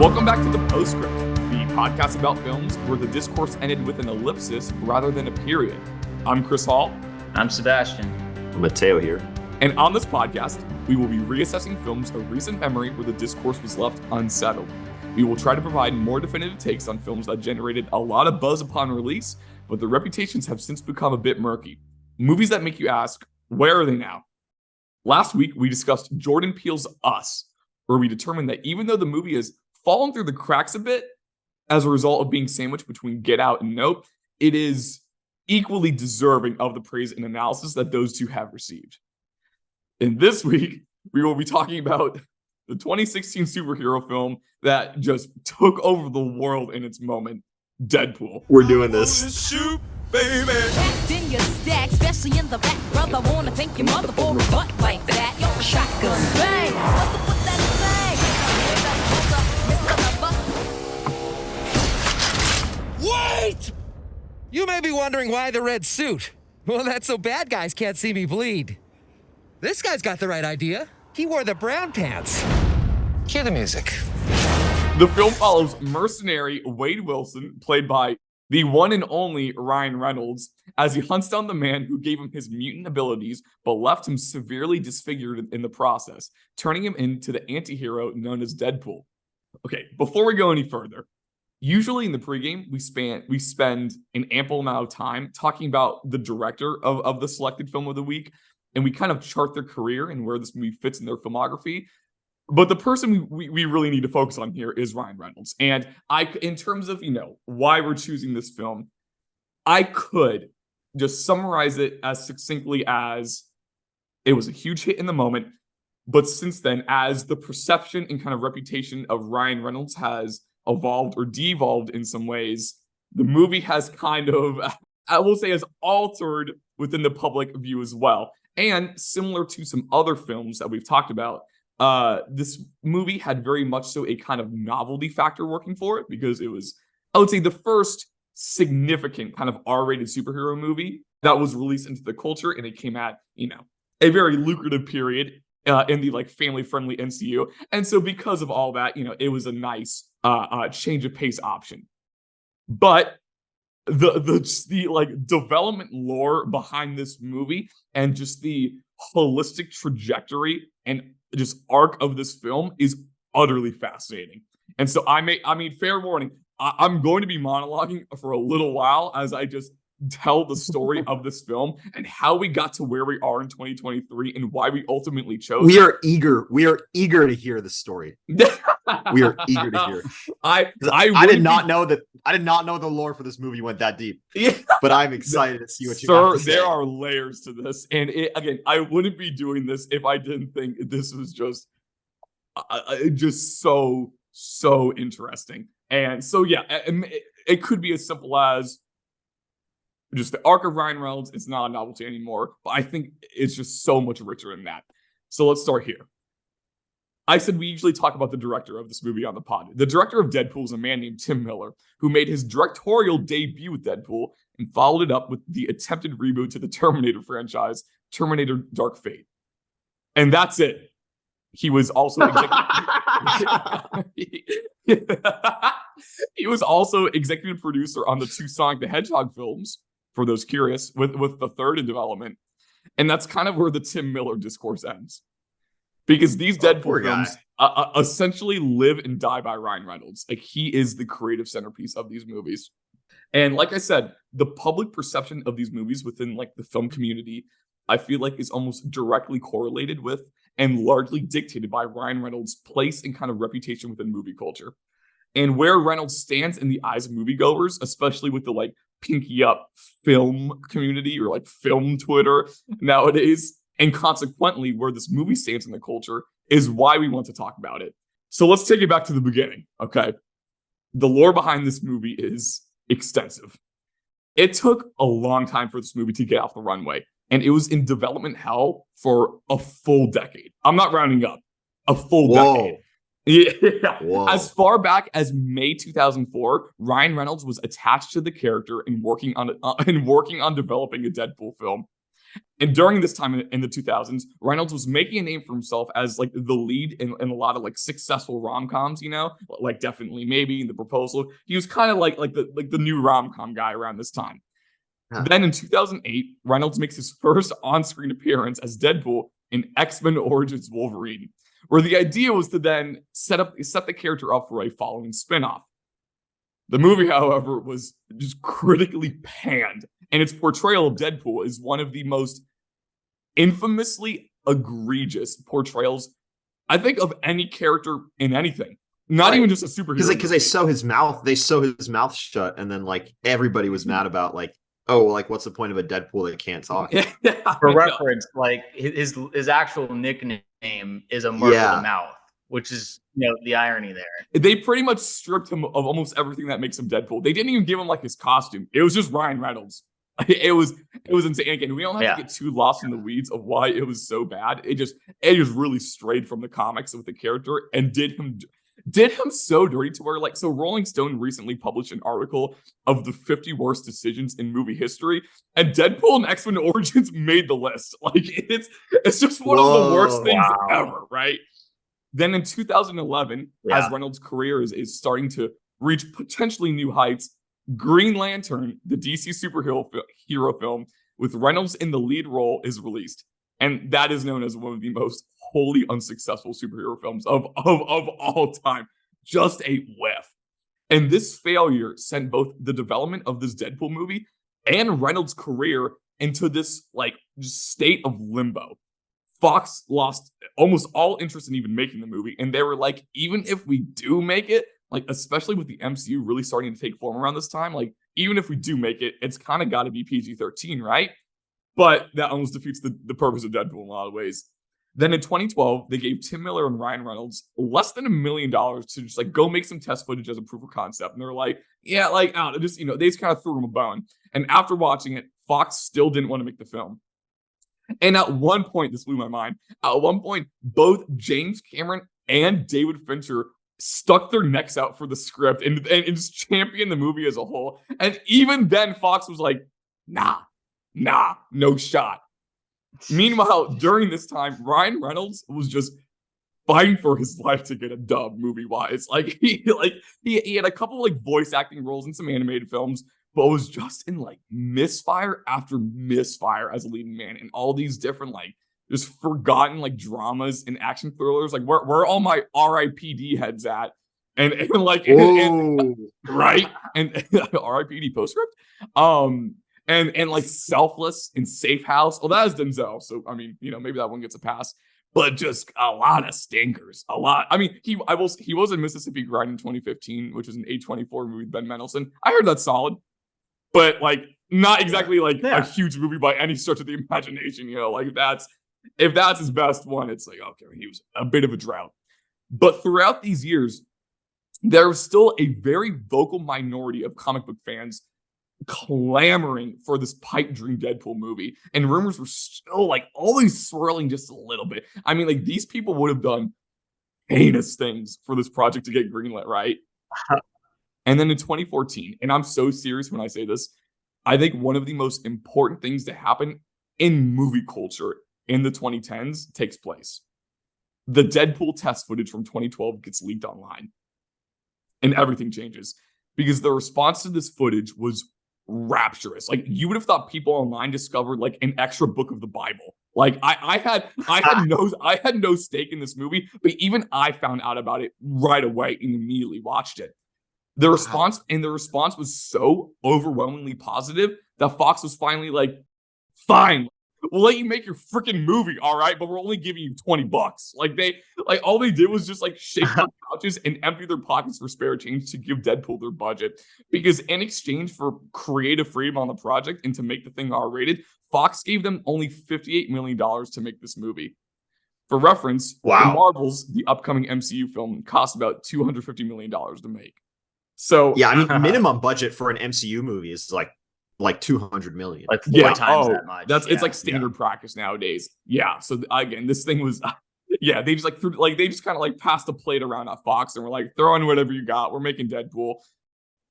Welcome back to the Postscript, the podcast about films where the discourse ended with an ellipsis rather than a period. I'm Chris Hall. I'm Sebastian. Mateo here. And on this podcast, we will be reassessing films of recent memory where the discourse was left unsettled. We will try to provide more definitive takes on films that generated a lot of buzz upon release, but their reputations have since become a bit murky. Movies that make you ask, where are they now? Last week, we discussed Jordan Peele's Us, where we determined that even though the movie has fallen through the cracks a bit as a result of being sandwiched between Get Out and Nope, it is equally deserving of the praise and analysis that those two have received. And this week, we will be talking about the 2016 superhero film that just took over the world in its moment, Deadpool. We're doing this. Shoot, baby. Packed in your stack, especially in the back, brother. Wanna thank your mother for a butt like that. Yo, shotgun bang. What's up with that thing? Wait! You may be wondering why the red suit. Well, that's so bad guys can't see me bleed. This guy's got the right idea. He wore the brown pants. Cue the music. The film follows mercenary Wade Wilson, played by the one and only Ryan Reynolds, as he hunts down the man who gave him his mutant abilities but left him severely disfigured in the process, turning him into the anti-hero known as Deadpool. Okay, before we go any further, usually in the pregame, we spend an ample amount of time talking about the director of the selected film of the week, and we kind of chart their career and where this movie fits in their filmography. But the person we really need to focus on here is Ryan Reynolds. And in terms of, why we're choosing this film, I could just summarize it as succinctly as it was a huge hit in the moment. But since then, as the perception and kind of reputation of Ryan Reynolds has evolved or devolved in some ways, the movie has kind of, I will say, has altered within the public view as well. And similar to some other films that we've talked about, this movie had very much so a kind of novelty factor working for it, because it was, I would say, the first significant kind of R-rated superhero movie that was released into the culture, and it came at, a very lucrative period in the family-friendly MCU. And so because of all that, it was a nice change of pace option. But the development lore behind this movie and just the holistic trajectory and just arc of this film is utterly fascinating. And so fair warning, I'm going to be monologuing for a little while as I just tell the story of this film and how we got to where we are in 2023 and why we ultimately chose. We are eager to hear the story. We are eager to hear. I did not know the lore for this movie went that deep. Yeah. But I'm excited to see what you got to say. There are layers to this, and I wouldn't be doing this if I didn't think this was just so interesting. And so it could be as simple as just the arc of Ryan Reynolds. It's not a novelty anymore, but I think it's just so much richer than that. So let's start here. I said we usually talk about the director of this movie on the pod. The director of Deadpool is a man named Tim Miller, who made his directorial debut with Deadpool and followed it up with the attempted reboot to the Terminator franchise, Terminator Dark Fate. And that's it. He was also he was also executive producer on the two Sonic the Hedgehog films, for those curious, with the third in development. And that's kind of where the Tim Miller discourse ends. Because these Deadpool films essentially live and die by Ryan Reynolds. He is the creative centerpiece of these movies. And like I said, the public perception of these movies within the film community, I feel is almost directly correlated with and largely dictated by Ryan Reynolds' place and kind of reputation within movie culture. And where Reynolds stands in the eyes of moviegoers, especially with the pinky up film community or film Twitter nowadays, and consequently where this movie stands in the culture, is why we want to talk about it. So let's take it back to the beginning, okay? The lore behind this movie is extensive. It took a long time for this movie to get off the runway, and it was in development hell for a full decade. I'm not rounding up. A full decade. Yeah. Whoa. As far back as May 2004, Ryan Reynolds was attached to the character and working on developing a Deadpool film. And during this time in the 2000s, Reynolds was making a name for himself as like the lead in a lot of like successful rom-coms, like Definitely Maybe, The Proposal. He was kind of like the new rom-com guy around this time. Huh. Then in 2008, Reynolds makes his first on-screen appearance as Deadpool in X-Men Origins Wolverine, where the idea was to then set the character up for a following spinoff. The movie, however, was just critically panned, and its portrayal of Deadpool is one of the most infamously egregious portrayals, I think, of any character in anything. Not even just a superhero. Because they sew his mouth shut, and then like everybody was mad about like, oh, like what's the point of a Deadpool that can't talk? For reference, like his actual nickname is a mark of the mouth, which is the irony there. They pretty much stripped him of almost everything that makes him Deadpool. They didn't even give him like his costume. It was just Ryan Reynolds. It was insane. Again, we don't have to get too lost in the weeds of why it was so bad. It just really strayed from the comics with the character and did him so dirty to where so Rolling Stone recently published an article of the 50 worst decisions in movie history, and Deadpool and X-Men Origins made the list. Like it's just one of the worst things ever, right? Then in 2011, as Reynolds' career is starting to reach potentially new heights, Green Lantern, the DC hero film with Reynolds in the lead role, is released. And that is known as one of the most wholly unsuccessful superhero films of all time. Just a whiff. And this failure sent both the development of this Deadpool movie and Reynolds' career into this just state of limbo. Fox lost almost all interest in even making the movie. And they were like, even if we do make it, especially with the MCU really starting to take form around this time, even if we do make it, it's kind of got to be PG-13, right? But that almost defeats the purpose of Deadpool in a lot of ways. Then in 2012, they gave Tim Miller and Ryan Reynolds less than $1 million to just go make some test footage as a proof of concept. And they're like, yeah, out. Just, they just kind of threw him a bone. And after watching it, Fox still didn't want to make the film. And at one point, this blew my mind. At one point, both James Cameron and David Fincher stuck their necks out for the script and just championed the movie as a whole. And even then, Fox was like, nah, no shot. Meanwhile, during this time, Ryan Reynolds was just fighting for his life to get a dub movie-wise. He had a couple voice acting roles in some animated films, but was just in misfire after misfire as a leading man in all these different just forgotten dramas and action thrillers. Where are all my R.I.P.D. heads at? And right? And R.I.P.D. Postscript. And Selfless and Safe House. Well, that is Denzel. So I mean, maybe that one gets a pass. But just a lot of stinkers. A lot. I mean, he was in Mississippi Grind in 2015, which is an A24 movie with Ben Mendelsohn. I heard that's solid. But not exactly a huge movie by any stretch of the imagination. If that's his best one, it's okay, he was a bit of a drought. But throughout these years, there was still a very vocal minority of comic book fans clamoring for this pipe dream Deadpool movie. And rumors were still always swirling just a little bit. I mean, these people would have done heinous things for this project to get greenlit, right? And then in 2014, and I'm so serious when I say this, I think one of the most important things to happen in movie culture in the 2010s takes place. The Deadpool test footage from 2012 gets leaked online. And everything changes. Because the response to this footage was rapturous. You would have thought people online discovered an extra book of the Bible. I had no stake in this movie, but even I found out about it right away and immediately watched it. The response was so overwhelmingly positive that Fox was finally fine, we'll let you make your freaking movie, all right, but we're only giving you $20. All they did was just shake their couches and empty their pockets for spare change to give Deadpool their budget. Because in exchange for creative freedom on the project and to make the thing R-rated, Fox gave them only $58 million to make this movie. For reference, The Marvels, the upcoming MCU film, cost about $250 million to make. So yeah, I mean, minimum budget for an MCU movie is like 200 million. Four times that much. It's standard practice nowadays. Yeah. So again, this thing was they just kind of passed the plate around at Fox and were like, throw in whatever you got. We're making Deadpool.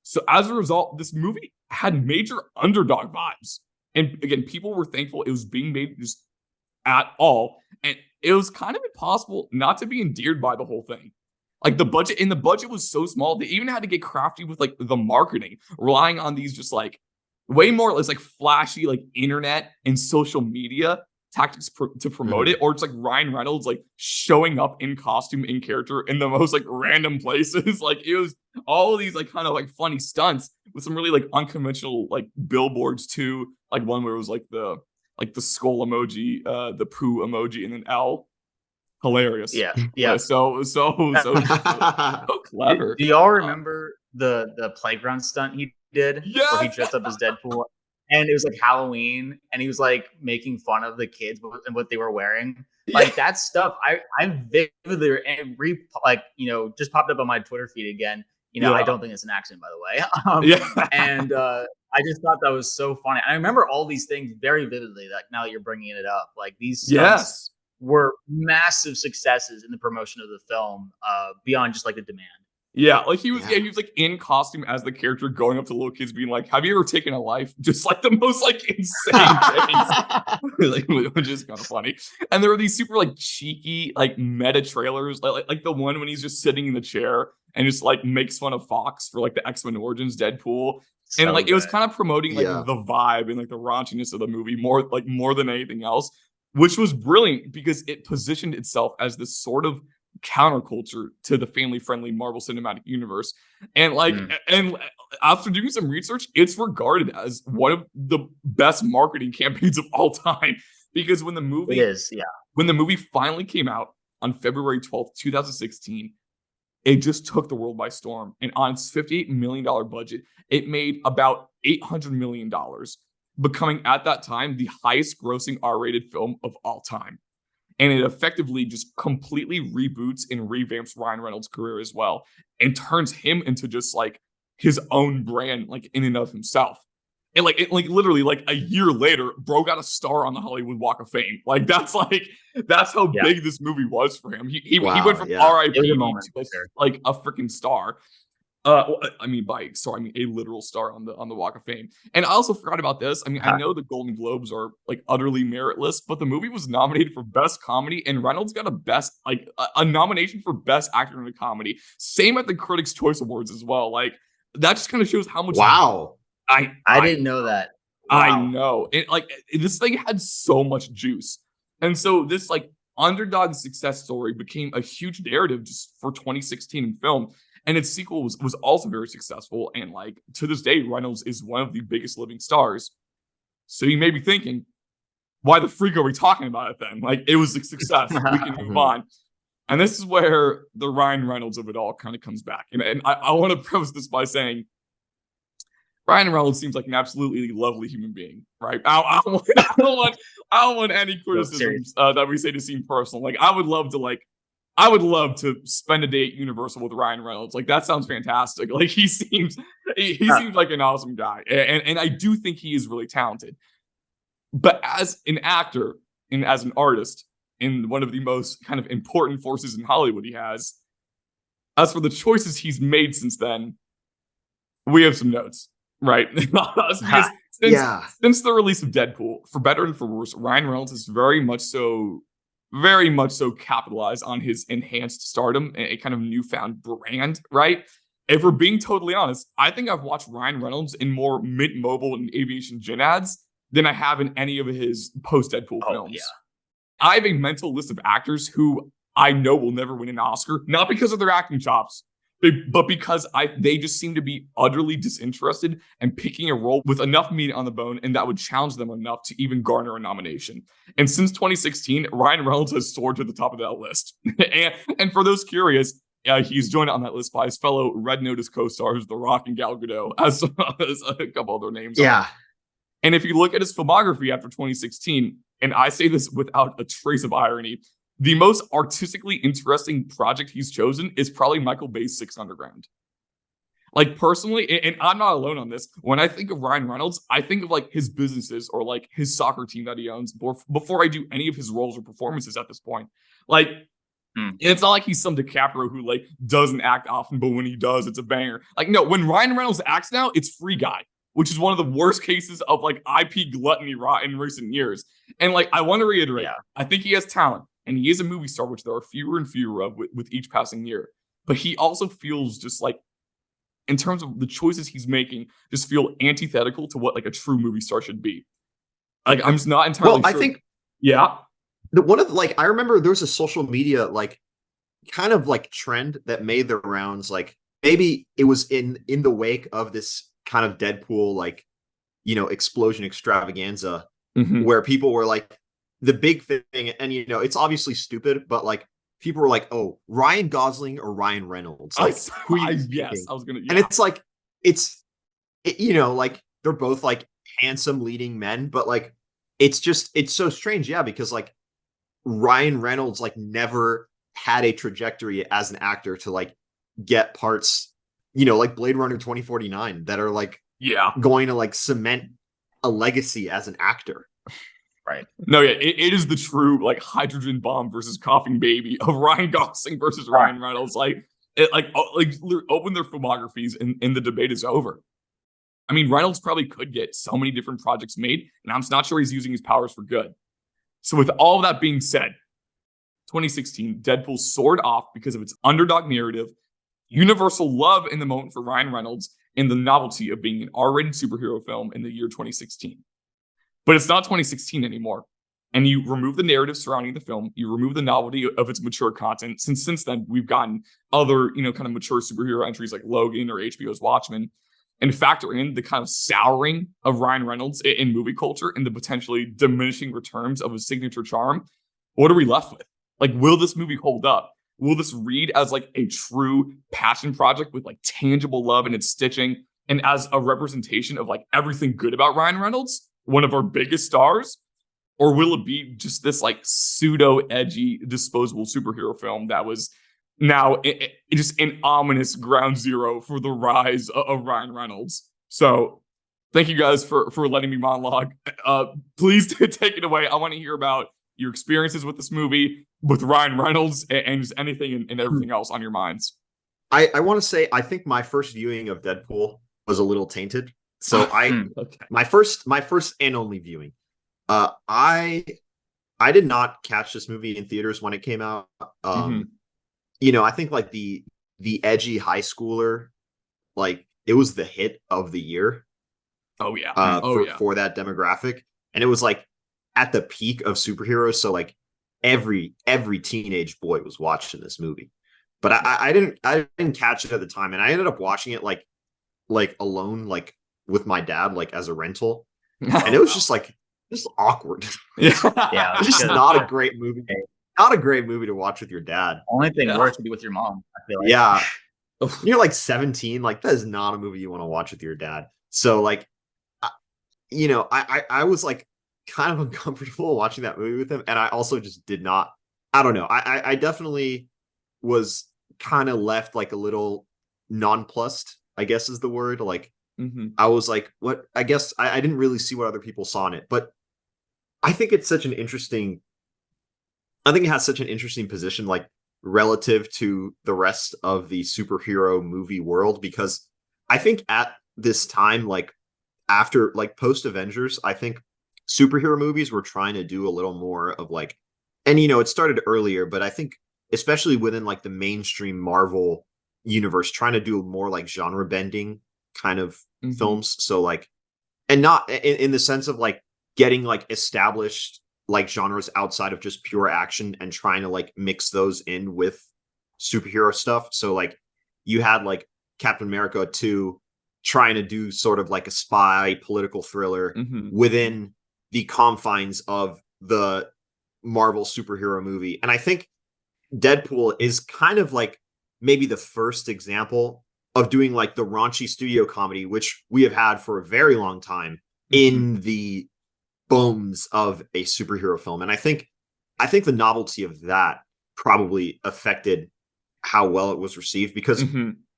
So as a result, this movie had major underdog vibes. And again, people were thankful it was being made just at all. And it was kind of impossible not to be endeared by the whole thing. Like the budget was so small, they even had to get crafty with like the marketing, relying on these just like way more or less like flashy like internet and social media tactics to promote it, or it's like Ryan Reynolds like showing up in costume in character in the most like random places. Like it was all of these like kind of like funny stunts with some really like unconventional like billboards too. Like one where it was like the skull emoji, the poo emoji, and an L. Hilarious. Yeah. So clever. Do y'all remember the playground stunt he did? Yes! Where he dressed up as Deadpool, and it was like Halloween, and he was like making fun of the kids and what they were wearing. Like that stuff, I vividly just popped up on my Twitter feed again. I don't think it's an accident, by the way. And I just thought that was so funny. I remember all these things very vividly. Like now that you're bringing it up, like these stunts were massive successes in the promotion of the film, beyond just like the demand. Yeah, like he was like in costume as the character, going up to little kids, being like, "Have you ever taken a life?" Just like the most like insane things, which is kind of funny. And there were these super like cheeky like meta trailers, like the one when he's just sitting in the chair and just like makes fun of Fox for like the X-Men Origins Deadpool, and like it was kind of promoting like the vibe and like the raunchiness of the movie more than anything else, which was brilliant because it positioned itself as this sort of counterculture to the family-friendly Marvel Cinematic Universe. And and after doing some research, it's regarded as one of the best marketing campaigns of all time. Because when the movie finally came out on February 12th, 2016, it just took the world by storm. And on its $58 million budget, it made about $800 million, becoming at that time the highest grossing R-rated film of all time. And it effectively just completely reboots and revamps Ryan Reynolds' career as well, and turns him into just like his own brand, like in and of himself. And literally like a year later, bro got a star on the Hollywood Walk of Fame. Like that's how big this movie was for him. He went from R.I.P. to like a freaking star. By star, I mean a literal star on the Walk of Fame. And I also forgot about this. I mean, I know the Golden Globes are like utterly meritless, but the movie was nominated for Best Comedy, and Reynolds got a nomination for Best Actor in a Comedy. Same at the Critics' Choice Awards as well. Like that just kind of shows how much. Wow, I didn't know that. Wow. I know this thing had so much juice, and so this like underdog success story became a huge narrative just for 2016 in film. And its sequel was also very successful. And like to this day, Reynolds is one of the biggest living stars. So you may be thinking, why the freak are we talking about it then? Like it was a success. We can move on. And this is where the Ryan Reynolds of it all kind of comes back. And I want to preface this by saying Ryan Reynolds seems like an absolutely lovely human being, right? I don't want any criticisms that we say to seem personal. Like I would love to spend a day at Universal with Ryan Reynolds. Like that sounds fantastic. Like he seems like an awesome guy. And I do think he is really talented. But as an actor and as an artist, and one of the most kind of important forces in Hollywood he has, as for the choices he's made since then, we have some notes, right? Since the release of Deadpool, for better and for worse, Ryan Reynolds is very much so capitalized on his enhanced stardom and a kind of newfound brand, right? If we're being totally honest, I think I've watched Ryan Reynolds in more Mint Mobile and Aviation Gin ads than I have in any of his post-Deadpool films. Yeah. I have a mental list of actors who I know will never win an Oscar, not because of their acting chops, but because they just seem to be utterly disinterested and picking a role with enough meat on the bone and that would challenge them enough to even garner a nomination. And since 2016, Ryan Reynolds has soared to the top of that list. and for those curious, he's joined on that list by his fellow Red Notice co-stars, The Rock and Gal Gadot, as a couple other names. Yeah. And if you look at his filmography after 2016, and I say this without a trace of irony, the most artistically interesting project he's chosen is probably Michael Bay's Six Underground. Like personally, and I'm not alone on this, when I think of Ryan Reynolds, I think of like his businesses or like his soccer team that he owns before I do any of his roles or performances at this point. Like, it's not like he's some DiCaprio who like doesn't act often, but when he does, it's a banger. Like, no, when Ryan Reynolds acts now, it's Free Guy. which is one of the worst cases of like IP gluttony rot in recent years. And like, I want to reiterate, I think he has talent and he is a movie star, which there are fewer and fewer of with each passing year. But he also feels just like, in terms of the choices he's making, just feel antithetical to what like a true movie star should be. Like, I'm just not entirely sure. I think, one of like, I remember there was a social media like kind of like trend that made the rounds. Like maybe it was in the wake of this kind of Deadpool, like, explosion extravaganza, where people were like, the big thing, and it's obviously stupid, but like people were like, "Oh, Ryan Gosling or Ryan Reynolds?" Like, yes, I was gonna, and it's like, like they're both like handsome leading men, but like it's so strange, because like Ryan Reynolds like never had a trajectory as an actor to like get parts, like Blade Runner 2049 that are like going to like cement a legacy as an actor. Right. No, it is the true like hydrogen bomb versus coughing baby of Ryan Gosling versus Ryan Reynolds. Like open their filmographies and the debate is over. I mean, Reynolds probably could get so many different projects made, and I'm not sure he's using his powers for good. So with all of that being said, 2016, Deadpool soared off because of its underdog narrative, universal love in the moment for Ryan Reynolds, and the novelty of being an R-rated superhero film in the year 2016. But it's not 2016 anymore. And you remove the narrative surrounding the film, you remove the novelty of its mature content. Since then, we've gotten other, kind of mature superhero entries like Logan or HBO's Watchmen, and factor in the kind of souring of Ryan Reynolds in movie culture and the potentially diminishing returns of his signature charm. What are we left with? Like, will this movie hold up? Will this read as like a true passion project with like tangible love in its stitching and as a representation of like everything good about Ryan Reynolds, one of our biggest stars? Or will it be just this like pseudo edgy disposable superhero film that was now just an ominous ground zero for the rise of Ryan Reynolds? So thank you guys for letting me monologue. Please take it away. I want to hear about your experiences with this movie, with Ryan Reynolds, and just anything and everything else on your minds. I want to say, I think my first viewing of Deadpool was a little tainted. So my first and only viewing, I did not catch this movie in theaters when it came out. I think like the edgy high schooler, like it was the hit of the year. For that demographic, and it was like at the peak of superheroes. So like every teenage boy was watching this movie, but I didn't catch it at the time, and I ended up watching it like alone, like with my dad, like as a rental, and it was just awkward. It's just not a great movie. Not a great movie to watch with your dad. Only thing worse would be with your mom, I feel like. Yeah. You're like 17, like that is not a movie you want to watch with your dad. So like, I was like kind of uncomfortable watching that movie with him. And I also just did not, I don't know. I definitely was kind of left like a little nonplussed, I guess is the word. Like, I was like, what? I guess I didn't really see what other people saw in it, but I think it has such an interesting position, like relative to the rest of the superhero movie world, because I think at this time, like after like post Avengers, I think superhero movies were trying to do a little more of like, and it started earlier, but I think especially within like the mainstream Marvel universe, trying to do more like genre bending kind of films. So like, and not in the sense of like getting like established like genres outside of just pure action and trying to like mix those in with superhero stuff. So like you had like Captain America 2 trying to do sort of like a spy political thriller within the confines of the Marvel superhero movie. And I think Deadpool is kind of like maybe the first example of doing like the raunchy studio comedy, which we have had for a very long time in the bones of a superhero film. And I think the novelty of that probably affected how well it was received, because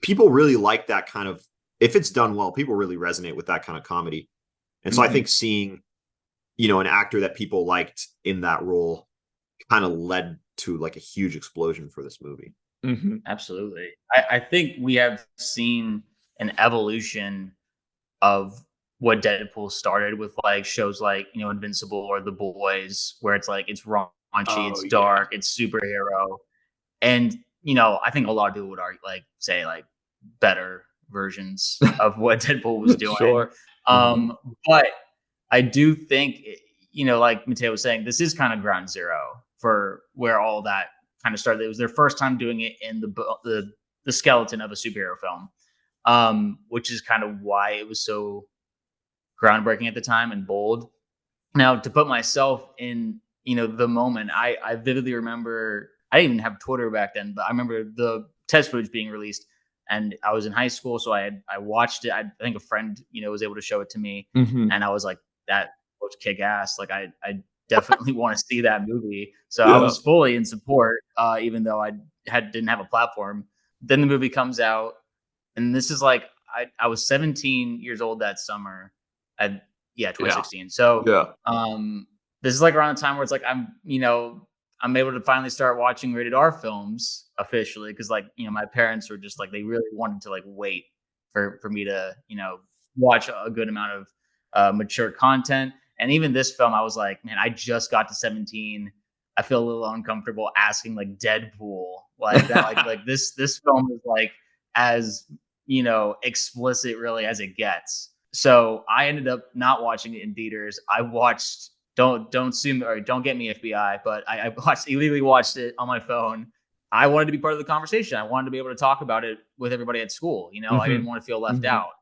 people really like that kind of, if it's done well, people really resonate with that kind of comedy. And so I think seeing, an actor that people liked in that role kind of led to like a huge explosion for this movie. Absolutely. I think we have seen an evolution of what Deadpool started with, like shows like, you know, Invincible or The Boys, where it's like it's raunchy, it's dark, it's superhero, and you know, I think a lot of people would argue, like say like better versions of what Deadpool was doing. Sure. But I do think, you know, like Mateo was saying, this is kind of ground zero for where all that kind of started. It was their first time doing it in the skeleton of a superhero film, which is kind of why it was so groundbreaking at the time and bold. Now, to put myself in, you know, the moment, I vividly remember, I didn't even have Twitter back then, but I remember the test footage being released, and I was in high school, so I watched it. I think a friend, you know, was able to show it to me, and I was like, that looks kick ass. Like I definitely want to see that movie. So I was fully in support, even though I didn't have a platform. Then the movie comes out, and this is like I was 17 years old that summer. 2016. So this is like around the time where it's like I'm able to finally start watching rated R films officially, because like, you know, my parents were just like, they really wanted to like wait for me to, you know, watch a good amount of mature content. And even this film, I was like, man, I just got to 17. I feel a little uncomfortable asking like Deadpool like that. like this film is like as, you know, explicit really as it gets. So I ended up not watching it in theaters. I watched, don't sue me or don't get me FBI, but I illegally watched it on my phone. I wanted to be part of the conversation. I wanted to be able to talk about it with everybody at school. You know, I didn't want to feel left out.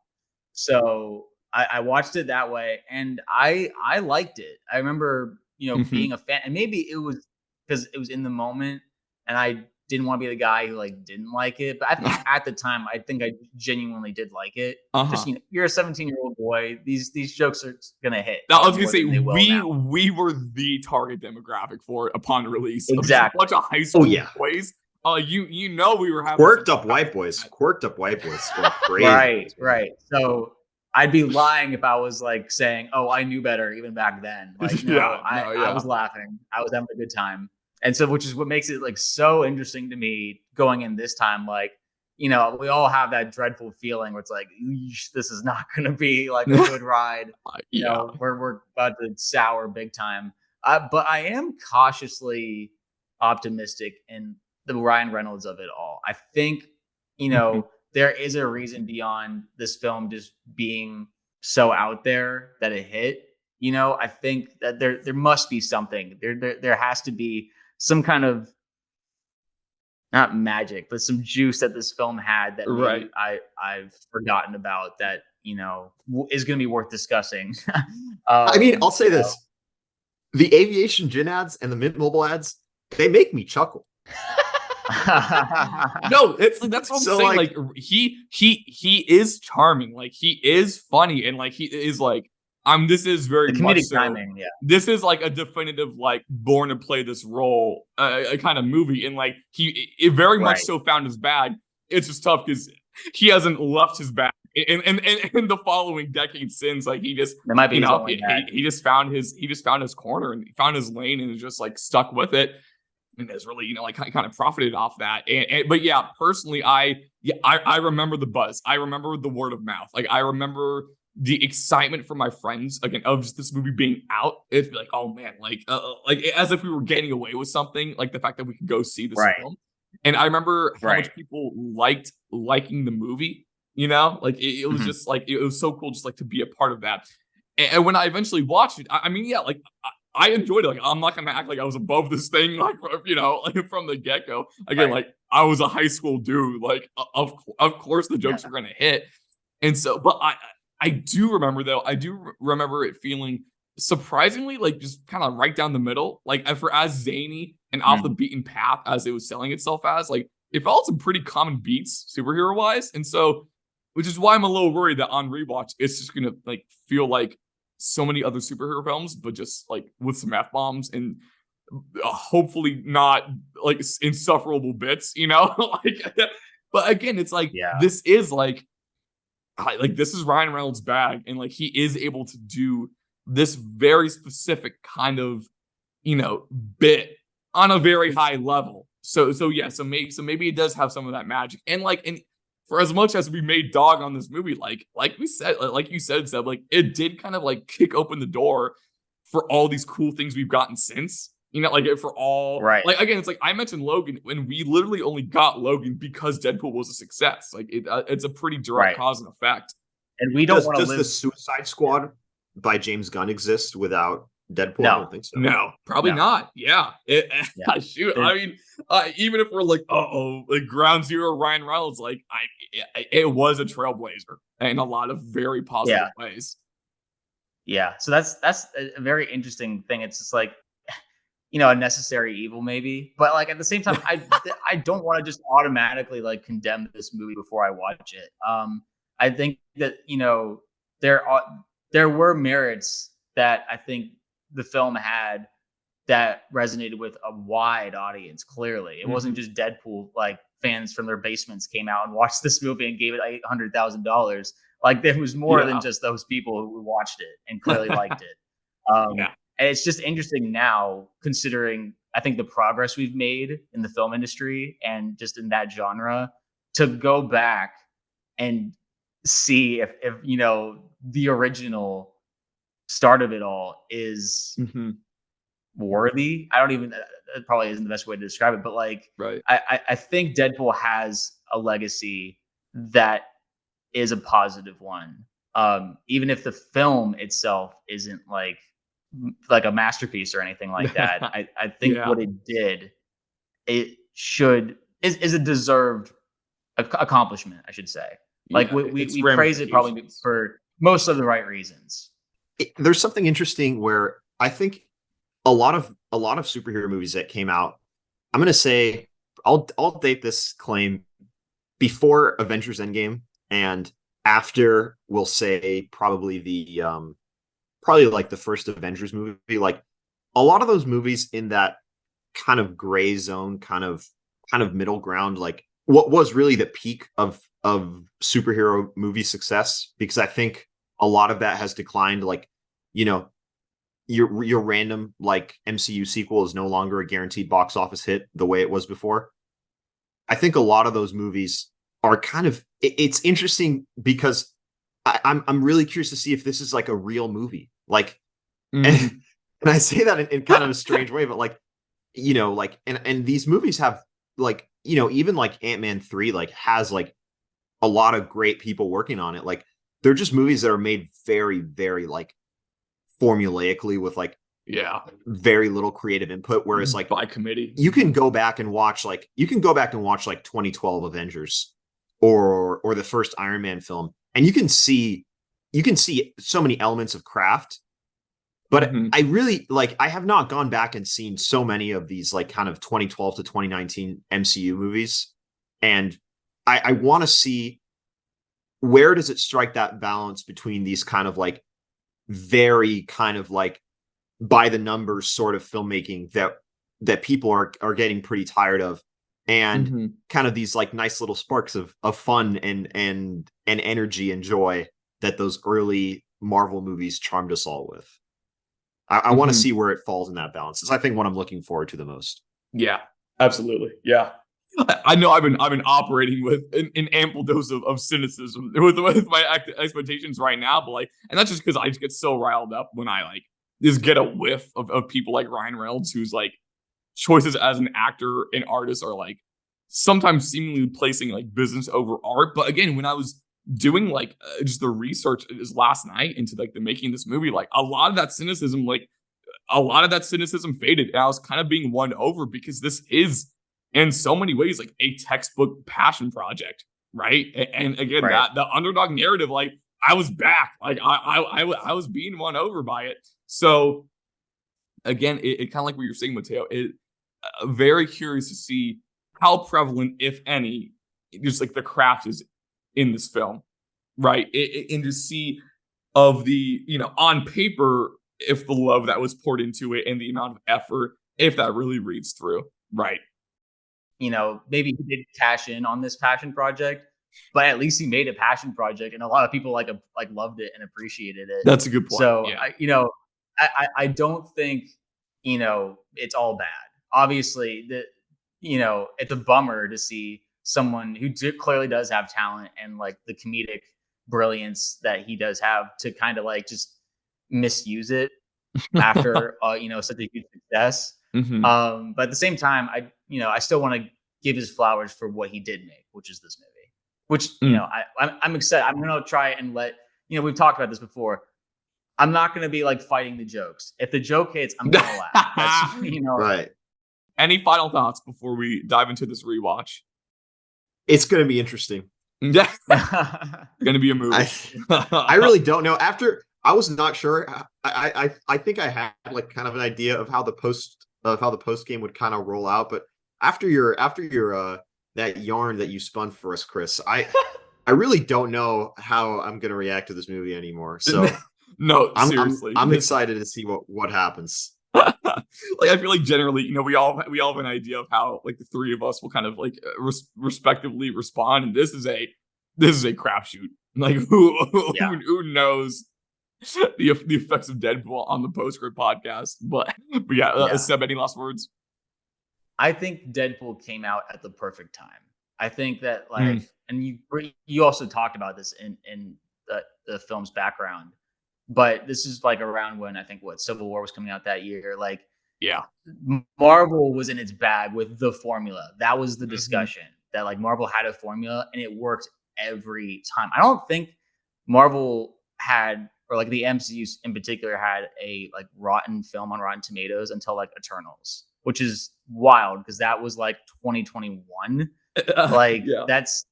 So I watched it that way, and I liked it. I remember, you know, being a fan, and maybe it was because it was in the moment, and I didn't want to be the guy who like didn't like it. But I think at the time, I think I genuinely did like it. Just, you know, you're a 17-year-old boy. These jokes are gonna hit. Now, I was gonna say we were the target demographic for it upon release. Exactly. A bunch of high school boys. You know, we were having quirked up white boys. Crazy. Right. So I'd be lying if I was like saying, "Oh, I knew better," even back then. Like, I was laughing. I was having a good time. And so, which is what makes it like so interesting to me going in this time. Like, you know, we all have that dreadful feeling where it's like, this is not going to be like a good ride. You know, we're about to sour big time. But I am cautiously optimistic in the Ryan Reynolds of it all. I think, you know, there is a reason beyond this film just being so out there that it hit. You know, I think that there must be something. There has to be some kind of, not magic, but some juice that this film had that I've forgotten about, that, you know, is going to be worth discussing. I mean, I'll say this: the aviation gin ads and the Mint Mobile ads, they make me chuckle. No, it's like, that's what I'm saying. Like he is charming, like he is funny, and like he is like, this is very much so, timing, this is like a definitive, like, born to play this role, a kind of movie. And like, it very much so found his bag. It's just tough because he hasn't left his bag in the following decade since. Like, he just, that might be, you know, he just found his corner, and he found his lane, and is just like stuck with it, and has really, you know, like kind of profited off that. But yeah, personally, I remember the buzz. I remember the word of mouth. Like, I remember the excitement from my friends again of just this movie being out. It's like, oh man, like as if we were getting away with something, like the fact that we could go see this film. And I remember how much people liking the movie, you know, like it was just like, it was so cool just like to be a part of that. And when I eventually watched it, I mean, yeah, like I enjoyed it. Like, I'm not gonna act like I was above this thing, like, you know, like from the get-go. Again, like, I was a high school dude. Like, of course the jokes were gonna hit. And so, but I do remember, though, it feeling surprisingly like just kind of right down the middle. Like, for as zany and off the beaten path as it was selling itself as, like, it felt some pretty common beats superhero wise. And so, which is why I'm a little worried that on rewatch it's just gonna like feel like so many other superhero films, but just like with some F-bombs and hopefully not like insufferable bits, you know. Like, but again, it's like, this is like this is Ryan Reynolds' bag, and like he is able to do this very specific kind of, you know, bit on a very high level. So maybe it does have some of that magic, and like, and for as much as we made dog on this movie, like we said, like you said, Seb, like it did kind of like kick open the door for all these cool things we've gotten since. You know, like for all Right. like again, it's like I mentioned Logan, and we literally only got Logan because Deadpool was a success. Like it's a pretty direct Right. cause and effect. And we don't want to Does live. the Suicide Squad by James Gunn exist without Deadpool? No. I don't think so. No, probably No. not. Yeah. Yeah. Shoot. I mean, even if we're like, like ground zero Ryan Reynolds, like it was a trailblazer in a lot of very positive ways. Yeah. So that's a very interesting thing. It's just like, you know, a necessary evil maybe, but like at the same time, I don't want to just automatically like condemn this movie before I watch it. I think that, you know, there were merits that I think the film had that resonated with a wide audience. Clearly, it wasn't just Deadpool. Like fans from their basements came out and watched this movie and gave it $800,000. Like there was more than just those people who watched it and clearly liked it. And it's just interesting now, considering I think the progress we've made in the film industry and just in that genre, to go back and see if you know the original start of it all is worthy. I don't even, it probably isn't the best way to describe it, but like I think Deadpool has a legacy that is a positive one. Even if the film itself isn't like a masterpiece or anything like that. I think what it did, it is a deserved accomplishment, I should say. Like we praise it probably for most of the right reasons. There's something interesting where I think a lot of superhero movies that came out, I'm going to say, I'll date this claim before Avengers Endgame and after, we'll say probably like the first Avengers movie. Like a lot of those movies in that kind of gray zone, kind of middle ground, like what was really the peak of superhero movie success, because I think a lot of that has declined. Like, you know, your random like MCU sequel is no longer a guaranteed box office hit the way it was before. I think a lot of those movies are kind of, it's interesting because I'm really curious to see if this is like a real movie. Like, and I say that in kind of a strange way, but like, you know, like, and these movies have like, you know, even like Ant-Man 3, like has like a lot of great people working on it. Like they're just movies that are made very, very like formulaically with like, very little creative input. Whereas like by committee, you can go back and watch like 2012 Avengers or the first Iron Man film, and you can see so many elements of craft. But I really like, I have not gone back and seen so many of these like kind of 2012 to 2019 MCU movies. And I want to see, where does it strike that balance between these kind of like very kind of like by the numbers sort of filmmaking that people are getting pretty tired of, and kind of these like nice little sparks of fun and energy and joy that those early Marvel movies charmed us all with. I want to see where it falls in that balance. It's, I think, what I'm looking forward to the most. Yeah, absolutely. Yeah. I know I've been operating with an ample dose of cynicism with my expectations right now, but like, and that's just because I just get so riled up when I like just get a whiff of people like Ryan Reynolds, whose like choices as an actor and artist are like sometimes seemingly placing like business over art. But again, when I was doing like just the research just last night into like the making of this movie, like a lot of that cynicism faded, and I was kind of being won over because this is in so many ways like a textbook passion project, right? And again, that the underdog narrative, like I was back, like I was being won over by it. So again, it kind of like what you're saying, Mateo, very curious to see how prevalent, if any, just like the craft is in this film, right? And to see of the, you know, on paper, if the love that was poured into it and the amount of effort, if that really reads through, right? You know, maybe he did cash in on this passion project, but at least he made a passion project, and a lot of people like loved it and appreciated it. That's a good point. So, I don't think, you know, it's all bad. Obviously, you know, it's a bummer to see someone who clearly does have talent and like the comedic brilliance that he does have to kind of like just misuse it after such a huge success. But at the same time, I still want to give his flowers for what he did make, which is this movie. Which I'm excited. I'm gonna try and we've talked about this before. I'm not gonna be like fighting the jokes. If the joke hits, I'm gonna laugh. That's, Right. Any final thoughts before we dive into this rewatch? It's gonna be interesting. Yeah, gonna be a movie. I really don't know. After I was not sure. I think I had like kind of an idea of how the post game would kind of roll out, but after your that yarn that you spun for us, Chris, I really don't know how I'm gonna react to this movie anymore. So no, seriously, I'm excited to see what happens. Like I feel like generally, we all have an idea of how like the three of us will kind of like respectively respond, and this is a crapshoot. Like who knows the effects of Deadpool on the Postscript podcast? But yeah. Seb, any last words? I think Deadpool came out at the perfect time. I think that and you also talked about this in the film's background, but this is like around when I think Civil War was coming out that year. Like, yeah, Marvel was in its bag with the formula. That was the discussion that like Marvel had a formula and it worked every time. I don't think Marvel had, or like the MCU in particular, had a like rotten film on Rotten Tomatoes until like Eternals, which is wild because that was like 2021. Like that's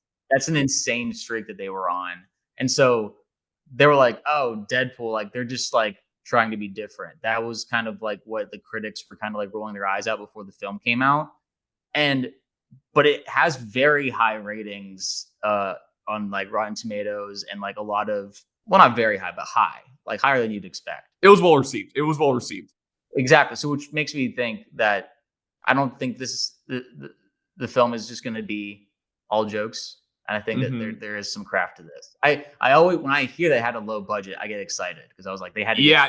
an insane streak that they were on. And so they were like, oh, Deadpool, like they're just like trying to be different. That was kind of like what the critics were kind of like rolling their eyes out before the film came out. But it has very high ratings on like Rotten Tomatoes and like a lot of, well, not very high, but high, like higher than you'd expect. It was well received. Exactly. So which makes me think that I don't think this the film is just going to be all jokes. And I think that there is some craft to this. I always, when I hear they had a low budget, I get excited because I was like, they had to. Yeah,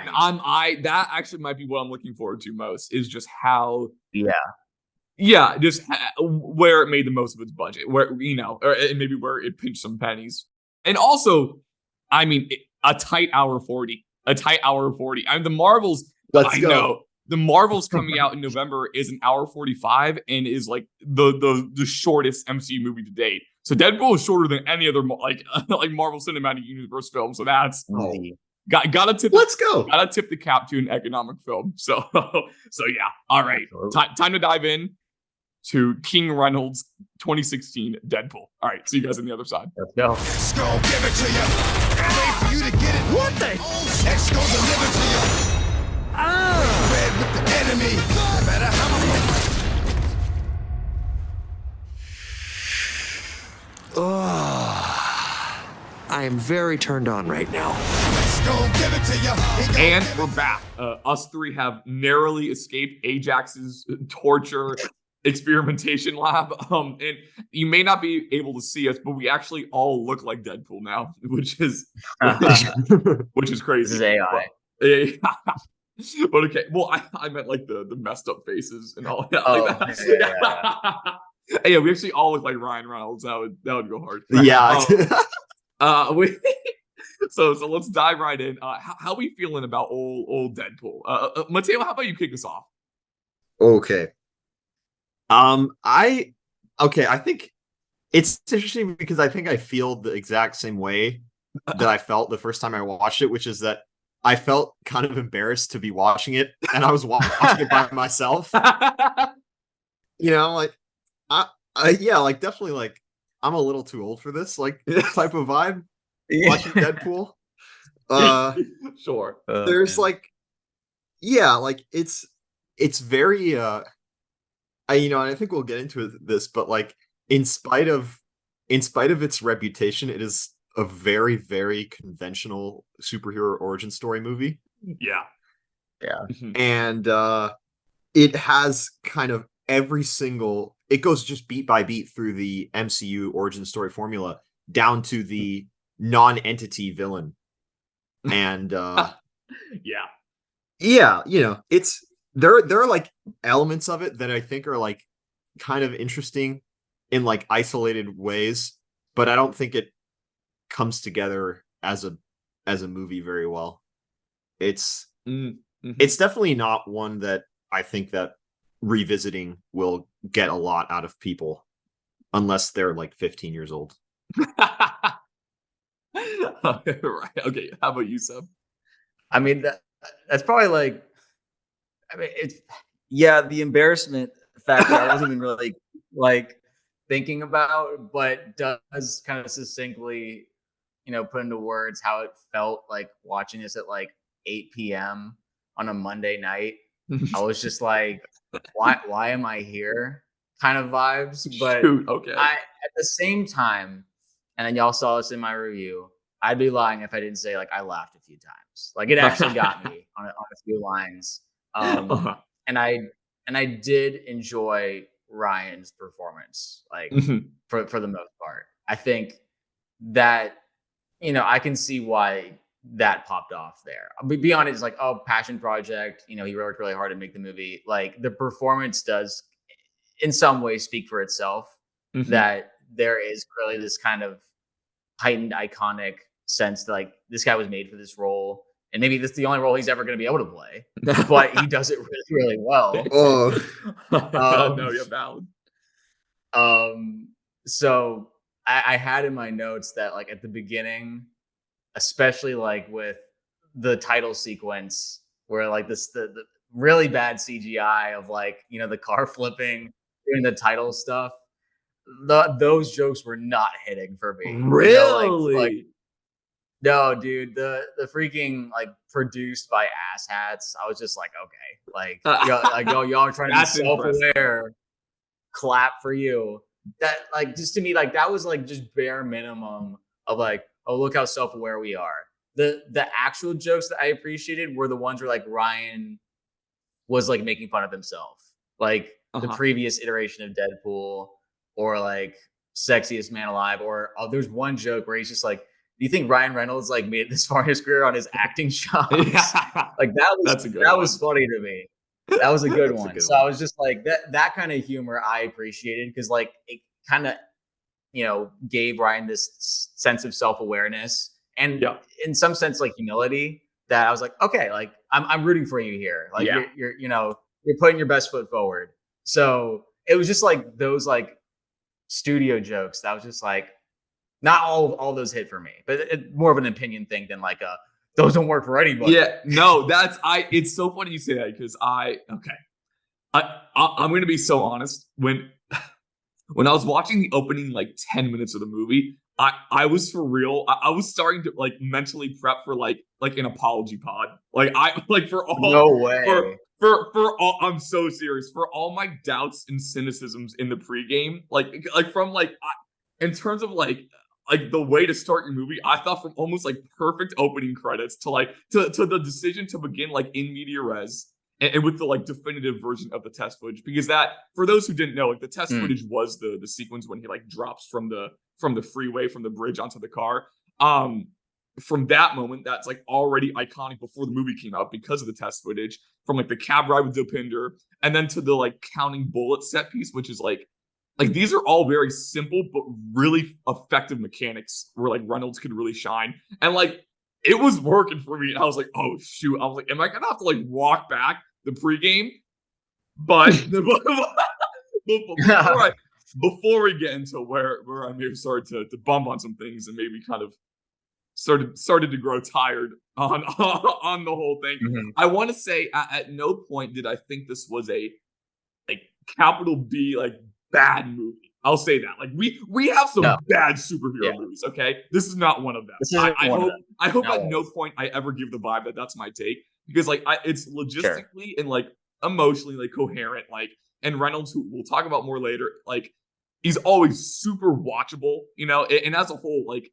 that actually might be what I'm looking forward to most is just how. Yeah, just where it made the most of its budget, where and maybe where it pinched some pennies, and also, I mean, a tight hour 40. I mean, the Marvels. Let's go. Know the Marvels coming out in November is an hour 45 and is like the shortest MCU movie to date. So Deadpool is shorter than any other like Marvel Cinematic Universe film. So that's gotta tip. Let's go. Gotta tip the cap to an economic film. So yeah. All right, time to dive in to King Reynolds' 2016 Deadpool. All right, see you guys on the other side. Let's go. X gon' give it to you. Wait for you to get it. What the? X gon' deliver to you. Red with the enemy. No matter how much. I am very turned on right now. X gon' give it to you. And we're back. Us three have narrowly escaped Ajax's torture experimentation lab. And you may not be able to see us, but we actually all look like Deadpool now, which is crazy. This is AI. But okay, well, I meant like the messed up faces and all that. Yeah, we actually all look like Ryan Reynolds. That would go hard. Yeah. So let's dive right in. How are we feeling about old Deadpool? Mateo, how about you kick us off? Okay. I think it's interesting because I think I feel the exact same way that I felt the first time I watched it, which is that I felt kind of embarrassed to be watching it, and I was watching it by myself. Like definitely like I'm a little too old for this like type of vibe. Watching Deadpool. Sure. There's like it's very and I think we'll get into this, but like in spite of its reputation, it is a very, very conventional superhero origin story movie. Yeah. And it has kind of it goes just beat by beat through the MCU origin story formula down to the non-entity villain. And it's there are like elements of it that I think are like kind of interesting in like isolated ways, but I don't think it comes together as a movie very well. It's it's definitely not one that I think that revisiting will get a lot out of people unless they're like 15 years old. Right. Okay. How about you, Seb? I mean, that's probably like, I mean, it's, yeah, the embarrassment factor I wasn't even really like thinking about, but does kind of succinctly, put into words how it felt like watching this at like 8 p.m. on a Monday night. I was just like, why am I here? Kind of vibes. But Shoot, okay. at the same time, and then y'all saw this in my review, I'd be lying if I didn't say like I laughed a few times. Like it actually got me on a few lines. And I did enjoy Ryan's performance, like for the most part. I think that I can see why that popped off there. Beyond it's like, oh, passion project. He worked really hard to make the movie. Like the performance does, in some ways, speak for itself. That there is clearly this kind of heightened iconic sense that like this guy was made for this role, and maybe this is the only role he's ever going to be able to play. But he does it really, really well. No, you're valid. So I had in my notes that like at the beginning, especially like with the title sequence where like the really bad CGI of like, the car flipping during the title stuff, those jokes were not hitting for me. Really? No, dude, the freaking like produced by asshats. I was just like, okay, like, y'all are trying to be self-aware. Clap for you. That like just to me, like that was like just bare minimum of like, oh, look how self-aware we are. The actual jokes that I appreciated were the ones where like Ryan was like making fun of himself, like the previous iteration of Deadpool, or like Sexiest Man Alive, or there's one joke where he's just like, do you think Ryan Reynolds like made it this far in his career on his acting chops? Like that was funny to me. That was a good one. So I was just like that kind of humor I appreciated, because like it kind of gave Ryan this sense of self-awareness and in some sense like humility, that I was like, okay, like I'm rooting for you here. Like you're putting your best foot forward. So it was just like those like studio jokes that was just like, not all those hit for me, but more of an opinion thing than like those don't work for anybody. Yeah, no, it's so funny you say that, because I'm going to be so honest. When I was watching the opening like 10 minutes of the movie, I was for real. I was starting to like mentally prep for like an apology pod. Like for all, no way. For all, I'm so serious. For all my doubts and cynicisms in the pregame, in terms of like the way to start your movie, I thought from almost like perfect opening credits to the decision to begin like in media res and with the like definitive version of the test footage, because that, for those who didn't know, like the test footage was the sequence when he like drops from the freeway, from the bridge onto the car. From that moment, that's like already iconic before the movie came out because of the test footage, from like the cab ride with Dopinder, and then to the like counting bullets set piece, which is like these are all very simple but really effective mechanics where like Reynolds could really shine. And like it was working for me. And I was like, oh shoot. I was like, am I gonna have to like walk back the pregame? But before we get into where I may have started to bump on some things and maybe kind of started to grow tired on the whole thing, I want to say at no point did I think this was a like capital B like bad movie. I'll say that. Like we have some bad superhero movies. Okay, this is not one of them. I hope at no point I ever give the vibe that that's my take, because like it's logistically and like emotionally like coherent. Like, and Reynolds, who we'll talk about more later, like he's always super watchable. And as a whole, like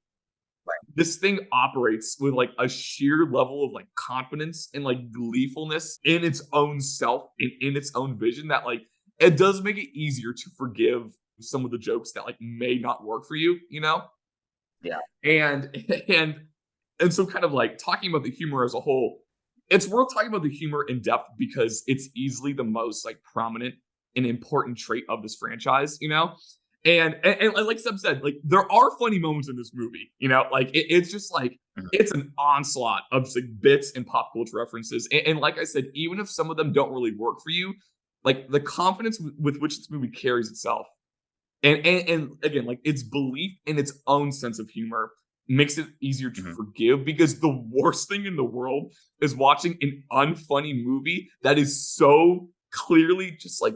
this thing operates with like a sheer level of like confidence and like gleefulness in its own self and in its own vision that like it does make it easier to forgive some of the jokes that like may not work for you, Yeah. And so kind of like talking about the humor as a whole, it's worth talking about the humor in depth because it's easily the most like prominent and important trait of this franchise, And like Seb said, like there are funny moments in this movie, you know, like it's just like it's an onslaught of just like bits and pop culture references. And like I said, even if some of them don't really work for you, like the confidence with which this movie carries itself, and again, like its belief in its own sense of humor makes it easier to forgive, because the worst thing in the world is watching an unfunny movie that is so clearly just like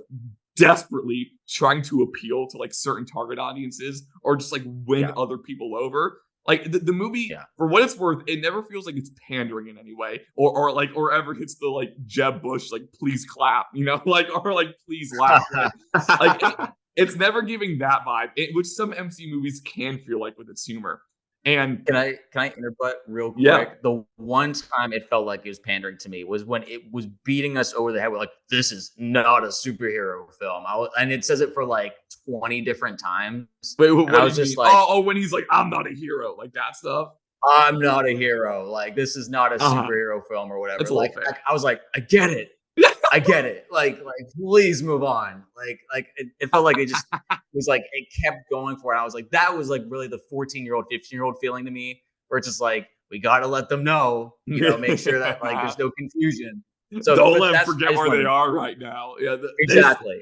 desperately trying to appeal to like certain target audiences or just like win other people over. Like the movie, for what it's worth, it never feels like it's pandering in any way, or ever hits the like Jeb Bush like please clap, you know, like or like please laugh. Like it's never giving that vibe, which some MC movies can feel like with its humor. And can I interrupt real quick? Yeah. The one time it felt like it was pandering to me was when it was beating us over the head with like, this is not a superhero film. And it says it for like 20 different times. Wait, what I was just like, when he's like, I'm not a hero, like that stuff. I'm not a hero. Like this is not a superhero film or whatever. Like I was like, I get it. I get it. Like, please move on. Like it felt like it just was like it kept going for it. I was like, that was like really the 14-year-old, 15-year-old feeling to me, where it's just like, we got to let them know, you know, make sure that like there's no confusion. So don't let them forget where they are right now. Yeah, exactly.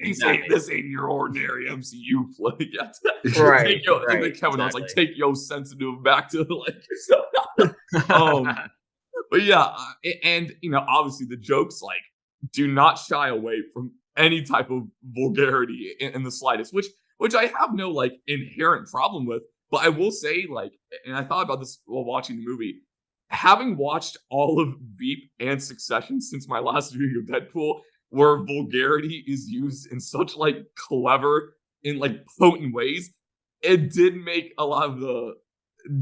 This ain't your ordinary MCU play. Right. Kevin was like, take your sensitive back to like. But yeah, and you know, obviously the jokes like do not shy away from any type of vulgarity in the slightest, which I have no like inherent problem with. But I will say, like, and I thought about this while watching the movie, having watched all of Veep and Succession since my last viewing of Deadpool, where vulgarity is used in such like clever and like potent ways, it did make a lot of the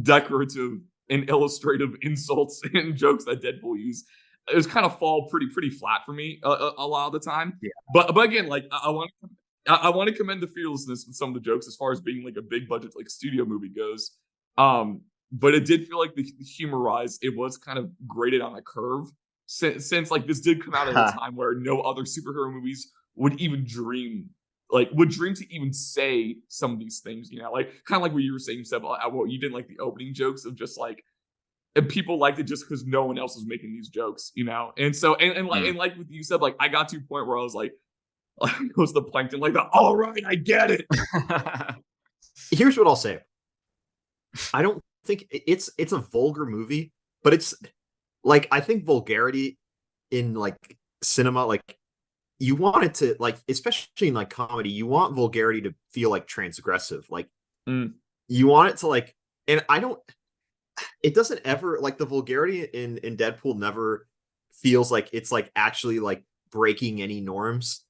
decorative and illustrative insults and jokes that Deadpool used, it was kind of fall pretty flat for me a lot of the time. Yeah. But again, like I want to commend the fearlessness with some of the jokes as far as being like a big budget like studio movie goes. But it did feel like the humor-wise, it was kind of graded on a curve since like this did come out at a time where no other superhero movies would even dream to even say some of these things, you know, like kind of like what you were saying, Seb, what you didn't like the opening jokes of just like, and people liked it just because no one else was making these jokes, you know? And so, and like with you said, like, I got to a point where I was like goes the plankton, like, all right, I get it. Here's what I'll say. I don't think it's a vulgar movie, but it's like, I think vulgarity in like cinema, like you want it to like, especially in like comedy, you want vulgarity to feel like transgressive. Like you want it to like, and it doesn't ever like the vulgarity in Deadpool never feels like it's like actually like breaking any norms.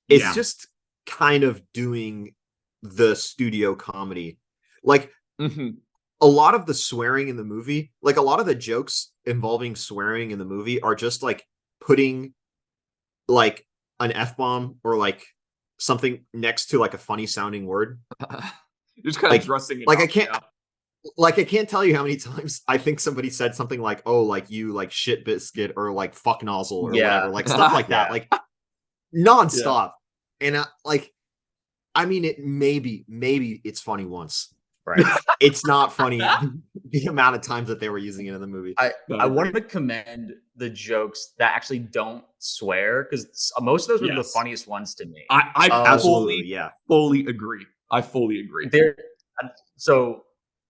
It's just kind of doing the studio comedy. Like a lot of the swearing in the movie, like a lot of the jokes involving swearing in the movie are just like putting like an F-bomb or like something next to like a funny sounding word. Just kind of dressing it like up, I can't like I can't tell you how many times I think somebody said something like, oh, like you like shit biscuit or like fuck nozzle or whatever, like stuff like that, like nonstop. And like, I mean, it maybe it's funny once, right? It's not funny the amount of times that they were using it in the movie. I wanted to commend the jokes that actually don't swear, because most of those were the funniest ones to me. I absolutely fully agree. I fully agree. So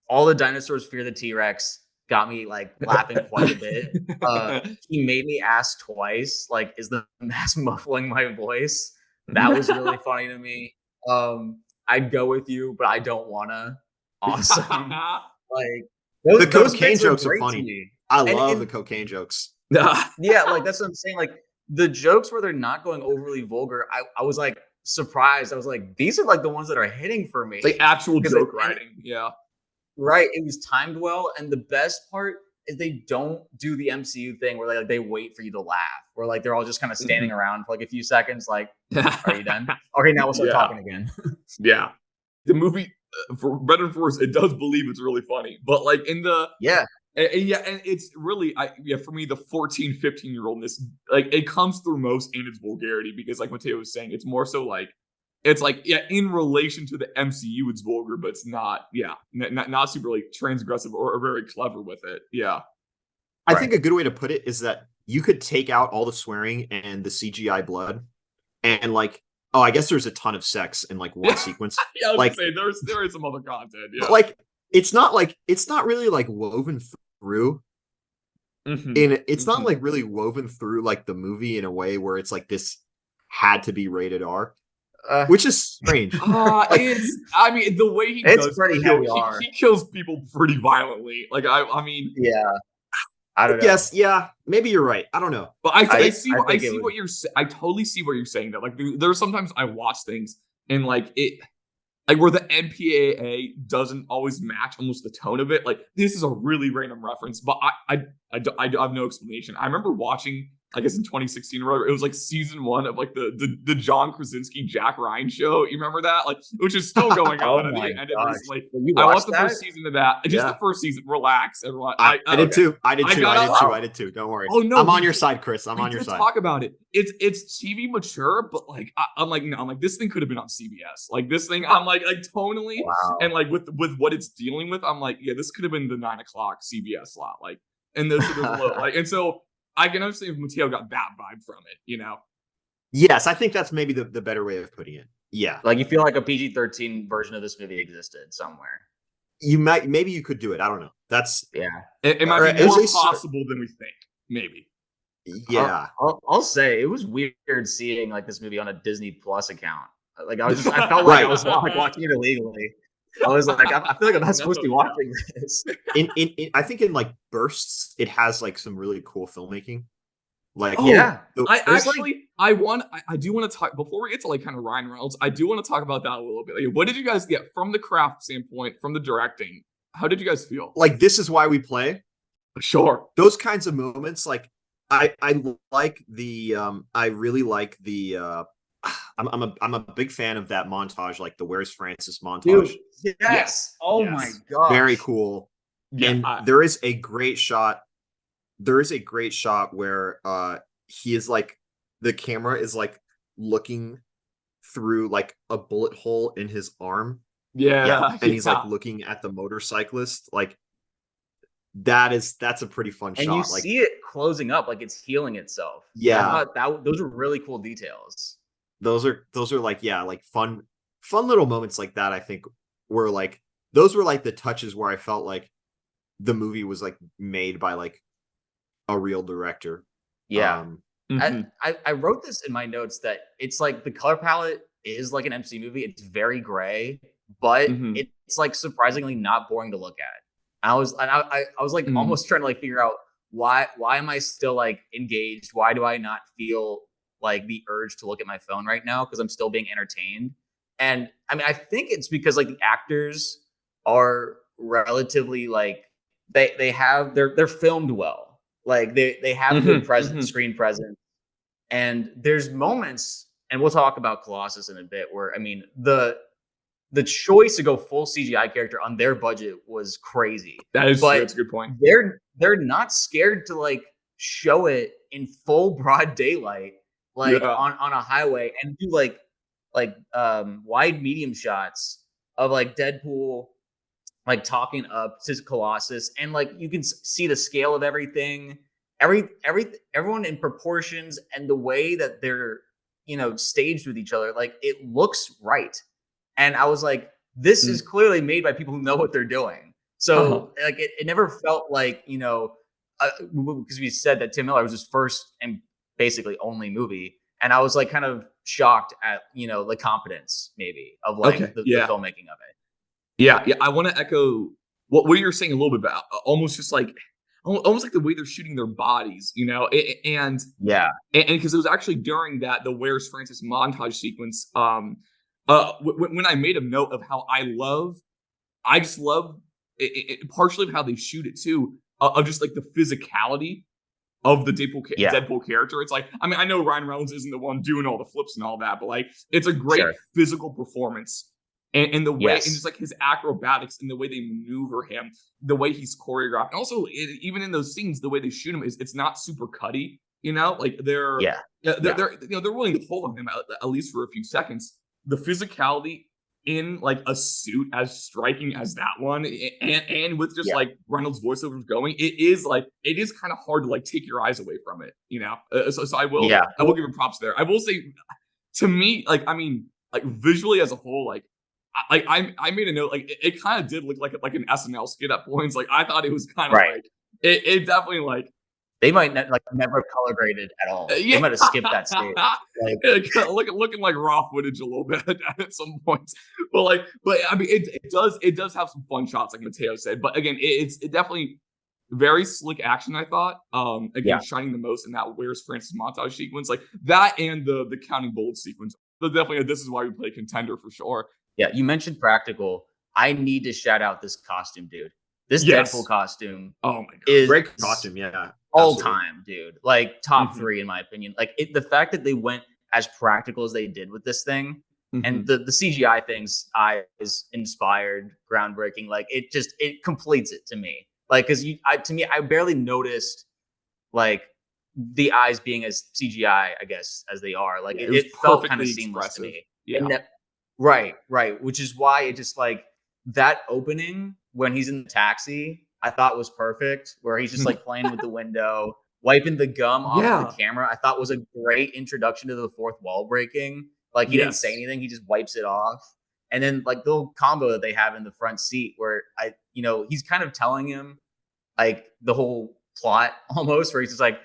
all the dinosaurs fear the T-Rex got me like laughing quite a bit. He made me ask twice, like, is the mask muffling my voice? That was really funny to me. I'd go with you, but I don't wanna. Awesome. Like the cocaine jokes are funny. I love the cocaine jokes. Yeah, like that's what I'm saying. Like the jokes where they're not going overly vulgar, I was like surprised. I was like, these are like the ones that are hitting for me. Like actual joke writing. Yeah. Right. It was timed well. And the best part is they don't do the MCU thing where they wait for you to laugh, or like they're all just kind of standing around for like a few seconds. Like, are you done? Okay, now we'll start talking again. Yeah. The movie, for better and for worse, it does believe it's really funny. But like in the and it's really for me, the 14, 15-year-oldness, like it comes through most in its vulgarity, because like Mateo was saying, it's more so like it's like, yeah, in relation to the MCU, it's vulgar, but it's not, not super like transgressive or very clever with it. Yeah. I think a good way to put it is that you could take out all the swearing and the CGI blood, and like, oh, I guess there's a ton of sex in like one sequence. Yeah, I was like, gonna say there is some other content. Yeah. But like, it's not really like woven through. It's not like really woven through like the movie in a way where it's like this had to be rated R. Which is strange. It's. I mean, the way he it's does pretty heavy R. He kills people pretty violently. Like I mean, yeah. I don't know. Yes, yeah, maybe you're right. I don't know, but I see what you're. I totally see what you're saying. That like there's sometimes I watch things and like it, like where the MPAA doesn't always match almost the tone of it. Like this is a really random reference, but I have no explanation. I remember watching, I guess in 2016 or whatever, it was like season 1 of like the John Krasinski Jack Ryan show. You remember that? Like, which is still going on at the end of recently. I watched the first season of that. Just the first season. Relax, everyone. I did too. I did too. Don't worry. Oh no, I'm on your side, Chris. I'm on your side. Talk about it. It's TV mature, but like I'm like this thing could have been on CBS. Like this thing, I'm like tonally and like with what it's dealing with, I'm like, yeah, this could have been the 9 o'clock CBS slot. Like, and this like, and so I can understand if Mateo got that vibe from it, you know? Yes, I think that's maybe the better way of putting it. Yeah. Like you feel like a PG-13 version of this movie existed somewhere. Maybe you could do it. I don't know. That's it might be more possible than we think. Maybe. Yeah. I'll say it was weird seeing like this movie on a Disney Plus account. Like I felt like I was like watching it illegally. I was like, I feel like I'm not supposed to be watching this. I think in like bursts, it has like some really cool filmmaking. Like, I do want to talk before we get to like kind of Ryan Reynolds. I do want to talk about that a little bit. Like, what did you guys get from the craft standpoint, from the directing? How did you guys feel? Like, this is why we play. Sure. Those kinds of moments, like I like the I really like the I'm a big fan of that montage, like the Where's Francis montage. Dude, yes. Oh my god. Very cool. Yeah, and there is a great shot. There is a great shot where he is like, the camera is like looking through like a bullet hole in his arm. Yeah. And he's like looking at the motorcyclist. Like that's a pretty fun shot. And you see it closing up, like it's healing itself. Yeah. Those are really cool details. Those are like, like fun little moments like that. I think were like, those were like the touches where I felt like the movie was like made by like a real director. Yeah. I wrote this in my notes that it's like the color palette is like an MC movie. It's very gray, but it's like surprisingly not boring to look at. I was like almost trying to like figure out why am I still like engaged? Why do I not feel like the urge to look at my phone right now? Because I'm still being entertained. And I mean, I think it's because like the actors are relatively like they're filmed well. Like they have good presence, screen presence. And there's moments, and we'll talk about Colossus in a bit, where I mean the choice to go full CGI character on their budget was crazy. That's a good point. They're not scared to like show it in full broad daylight, like on a highway, and do like wide medium shots of like Deadpool like talking up to Colossus, and like you can see the scale of everything, everyone in proportions, and the way that they're staged with each other, like it looks right. And I was like, this is clearly made by people who know what they're doing. So like it never felt like because we said that Tim Miller was his first and basically only movie, and I was like kind of shocked at the competence maybe of like the filmmaking of it. Yeah, I want to echo what you were saying a little bit about almost like the way they're shooting their bodies, and because it was actually during the Where's Francis montage sequence, when I made a note of how I just love it, partially of how they shoot it too, of just like the physicality of the Deadpool character. It's like, I mean, I know Ryan Reynolds isn't the one doing all the flips and all that, but like it's a great physical performance. And the way, and just like his acrobatics and the way they maneuver him, the way he's choreographed. And also, even in those scenes, the way they shoot him it's not super cutty, like they're willing to hold on him at least for a few seconds. the physicality in like a suit as striking as that one, and with just like Reynolds voiceovers going, it is kind of hard to like take your eyes away from it, you know. So I will give him props there. I will say, to me, like, I mean, like visually as a whole, like I made a note, like it kind of did look like an SNL skit at points. Like I thought it was kind of like it definitely like. They might never have color graded at all. They might have skipped that stage. Like, looking like raw footage a little bit at some points, but I mean, it does have some fun shots, like Mateo said. But again, it's definitely very slick action. I thought, shining the most in that Where's Francis montage sequence, like that, and the counting bullets sequence. So definitely, this is why we play contender for sure. Yeah, you mentioned practical. I need to shout out this costume, dude. This Deadpool costume. Oh my god, is great costume. Yeah. All time, dude. Like top 3 in my opinion. Like the fact that they went as practical as they did with this thing, and the CGI things, is inspired, groundbreaking. Like it completes it to me. Like because I barely noticed like the eyes being as CGI, I guess, as they are. Like it felt kind of seamless to me. Yeah. Right. Which is why it just like that opening when he's in the taxi, I thought was perfect, where he's just like playing with the window, wiping the gum off the camera. I thought was a great introduction to the fourth wall breaking. Like he didn't say anything, he just wipes it off. And then like the little combo that they have in the front seat where he's kind of telling him like the whole plot almost, where he's just like,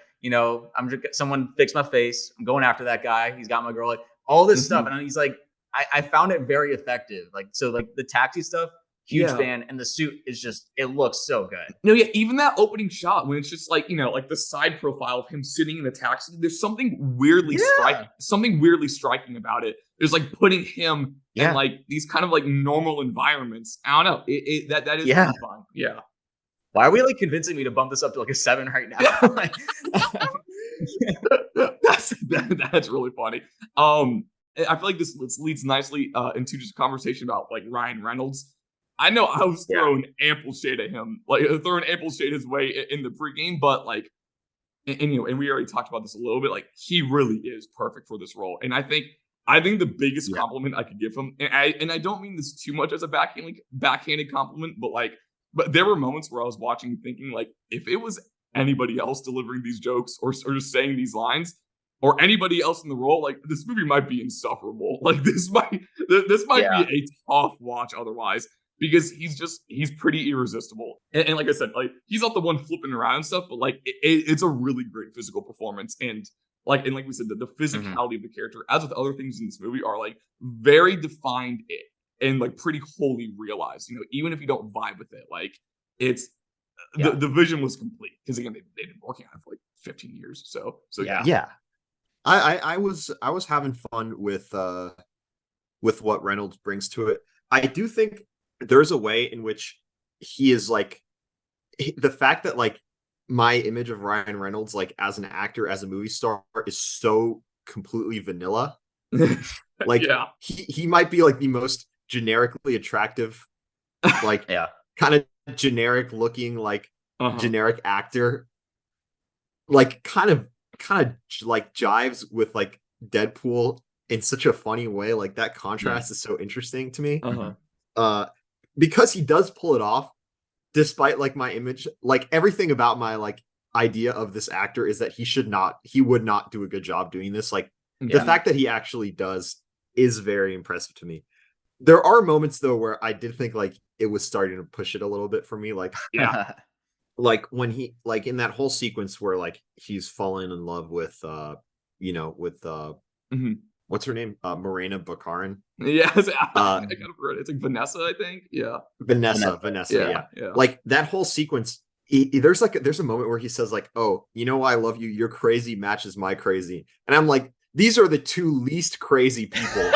someone fix my face. I'm going after that guy. He's got my girl, like all this stuff. And he's like, I found it very effective. Like, so like the taxi stuff, huge fan, and the suit is just, it looks so good. No, even that opening shot when it's just like, like the side profile of him sitting in the taxi, there's something weirdly striking about it. There's like putting him in like these kind of like normal environments. I don't know. That is really fun. Yeah. Why are we like convincing me to bump this up to like a 7 right now? Like, that's really funny. I feel like this leads nicely into just a conversation about like Ryan Reynolds. I know I was throwing ample shade at him, like throwing ample shade his way in the pregame, but like, and we already talked about this a little bit. Like he really is perfect for this role, and I think the biggest compliment I could give him, and I don't mean this too much as a backhanded compliment, but there were moments where I was watching and thinking like, if it was anybody else delivering these jokes or just saying these lines, or anybody else in the role, like this movie might be insufferable. Like this might be a tough watch otherwise. Because he's pretty irresistible. And like I said, like he's not the one flipping around and stuff, but like it's a really great physical performance. And like we said, the physicality of the character, as with other things in this movie, are like very defined and like pretty wholly realized. Even if you don't vibe with it, like it's the vision was complete. Because again, they've been working on it for like 15 years. So yeah. I was having fun with what Reynolds brings to it. I do think there's a way in which he is like, the fact that like my image of Ryan Reynolds like as an actor, as a movie star, is so completely vanilla. Like he might be like the most generically attractive, like kind of generic looking, like generic actor, like kind of like jives with like Deadpool in such a funny way. Like that contrast is so interesting to me. Because he does pull it off, despite like my image, like everything about my like idea of this actor is that he would not do a good job doing this. Like the fact that he actually does is very impressive to me. There are moments though where I did think like it was starting to push it a little bit for me. Like like when he like in that whole sequence where like he's fallen in love with what's her name? Morena Baccarin. Yes, I got it. It's like Vanessa, I think. Yeah. Vanessa. Yeah. Like that whole sequence, there's a moment where he says like, "Oh, I love you. Your crazy matches my crazy." And I'm like, these are the two least crazy people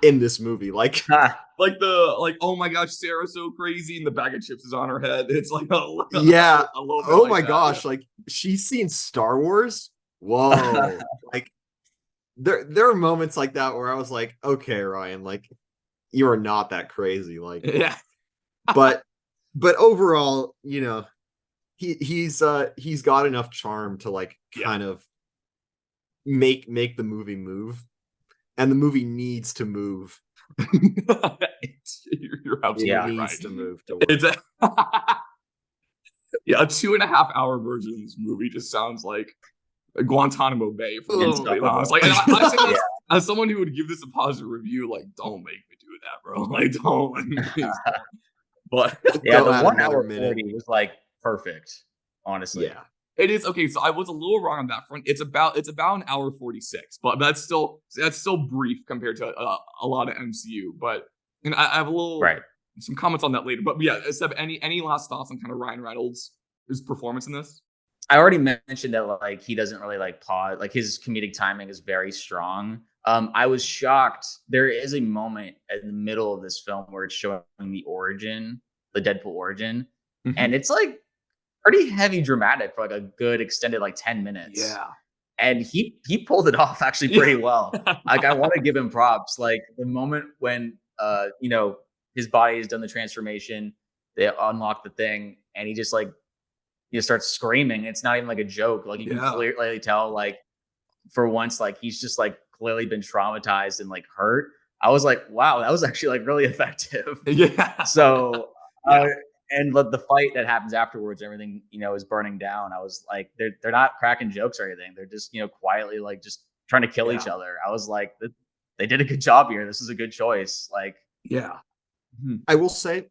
in this movie. Like oh my gosh, Sarah's so crazy, and the bag of chips is on her head. It's like oh my gosh, like she's seen Star Wars. Whoa. Like there are moments like that where I was like, okay, Ryan, like you are not that crazy. Like but overall, he's got enough charm to like kind of make the movie move. and the movie needs to move. You're It absolutely needs right. to move to work. It's a yeah, a 2.5 hour version of this movie just sounds like Guantanamo Bay. For being honest, like, and honestly, as someone who would give this a positive review, like, don't make me do that, bro. Like, don't. Like, please don't. But Yeah, Go the add 1 another hour minute. 40 was like perfect, honestly. Yeah. it is okay. So I was a little wrong on that front. It's about an hour 46, but that's still brief compared to a lot of MCU. But and I have a little some comments on that later. But yeah, Seb, any last thoughts on kind of Ryan Reynolds' performance in this? I already mentioned that like he doesn't really like pause. Like his comedic timing is very strong. I was shocked. There is a moment in the middle of this film where it's showing the Deadpool origin, and it's like pretty heavy dramatic for like a good extended like 10 minutes. Yeah. And he pulled it off actually pretty well. Like I want to give him props. Like the moment when his body has done the transformation, they unlock the thing, and he just like starts screaming. It's not even like a joke. Like you can clearly tell, like for once, like he's just like clearly been traumatized and like hurt. I was like, wow, that was actually like really effective. Yeah. So and the fight that happens afterwards, everything is burning down. I was like, they're not cracking jokes or anything. They're just quietly like just trying to kill each other. I was like, they did a good job here. This is a good choice. Like, yeah. I will say,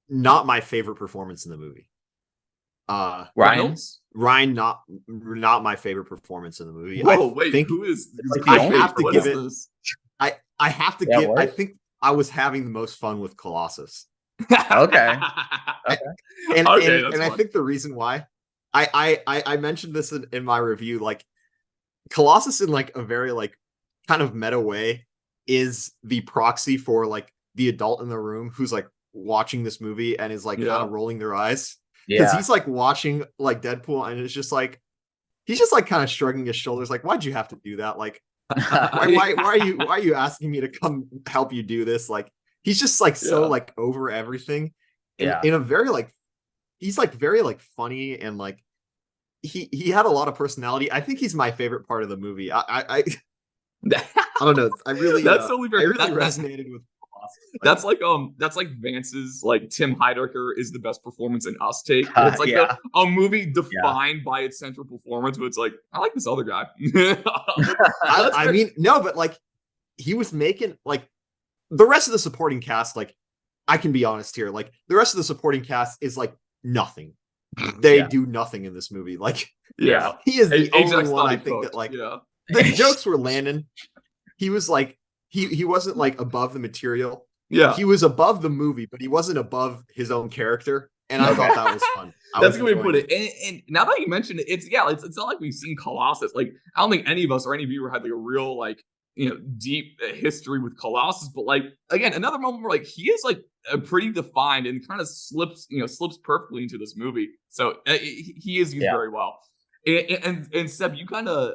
not my favorite performance in the movie. Ryan, not my favorite performance in the movie. Whoa, wait, who is? I have to give it. I have to give. I think I was having the most fun with Colossus. Okay. And I think the reason why I mentioned this in my review, like Colossus in like a very like kind of meta way is the proxy for like the adult in the room who's like watching this movie and is like kind of rolling their eyes. Because he's like watching like Deadpool and it's just like he's just like kind of shrugging his shoulders, like, why'd you have to do that? Like why are you asking me to come help you do this? Like he's just like so like over everything. In a very like he's like very like funny and like he had a lot of personality. I think he's my favorite part of the movie. I don't know. I really that's totally fair. I really resonated with that's like Vance's like Tim Heidecker is the best performance in Us take. It's like a movie defined by its central performance, but it's like I like this other guy. I mean, no, but like he was making like the rest of the supporting cast. Like I can be honest here, like the rest of the supporting cast is like nothing. They do nothing in this movie. Like he is the only one I think that like the jokes were landing. He was like. He wasn't like above the material. Yeah. He was above the movie, but he wasn't above his own character. And I thought that was fun. That's the way to put it. And now that you mentioned it, it's not like we've seen Colossus. Like, I don't think any of us or any viewer had like a real like, deep history with Colossus. But like, again, another moment where like he is like pretty defined and kind of slips perfectly into this movie. So he is used very well. And Seb, you kind of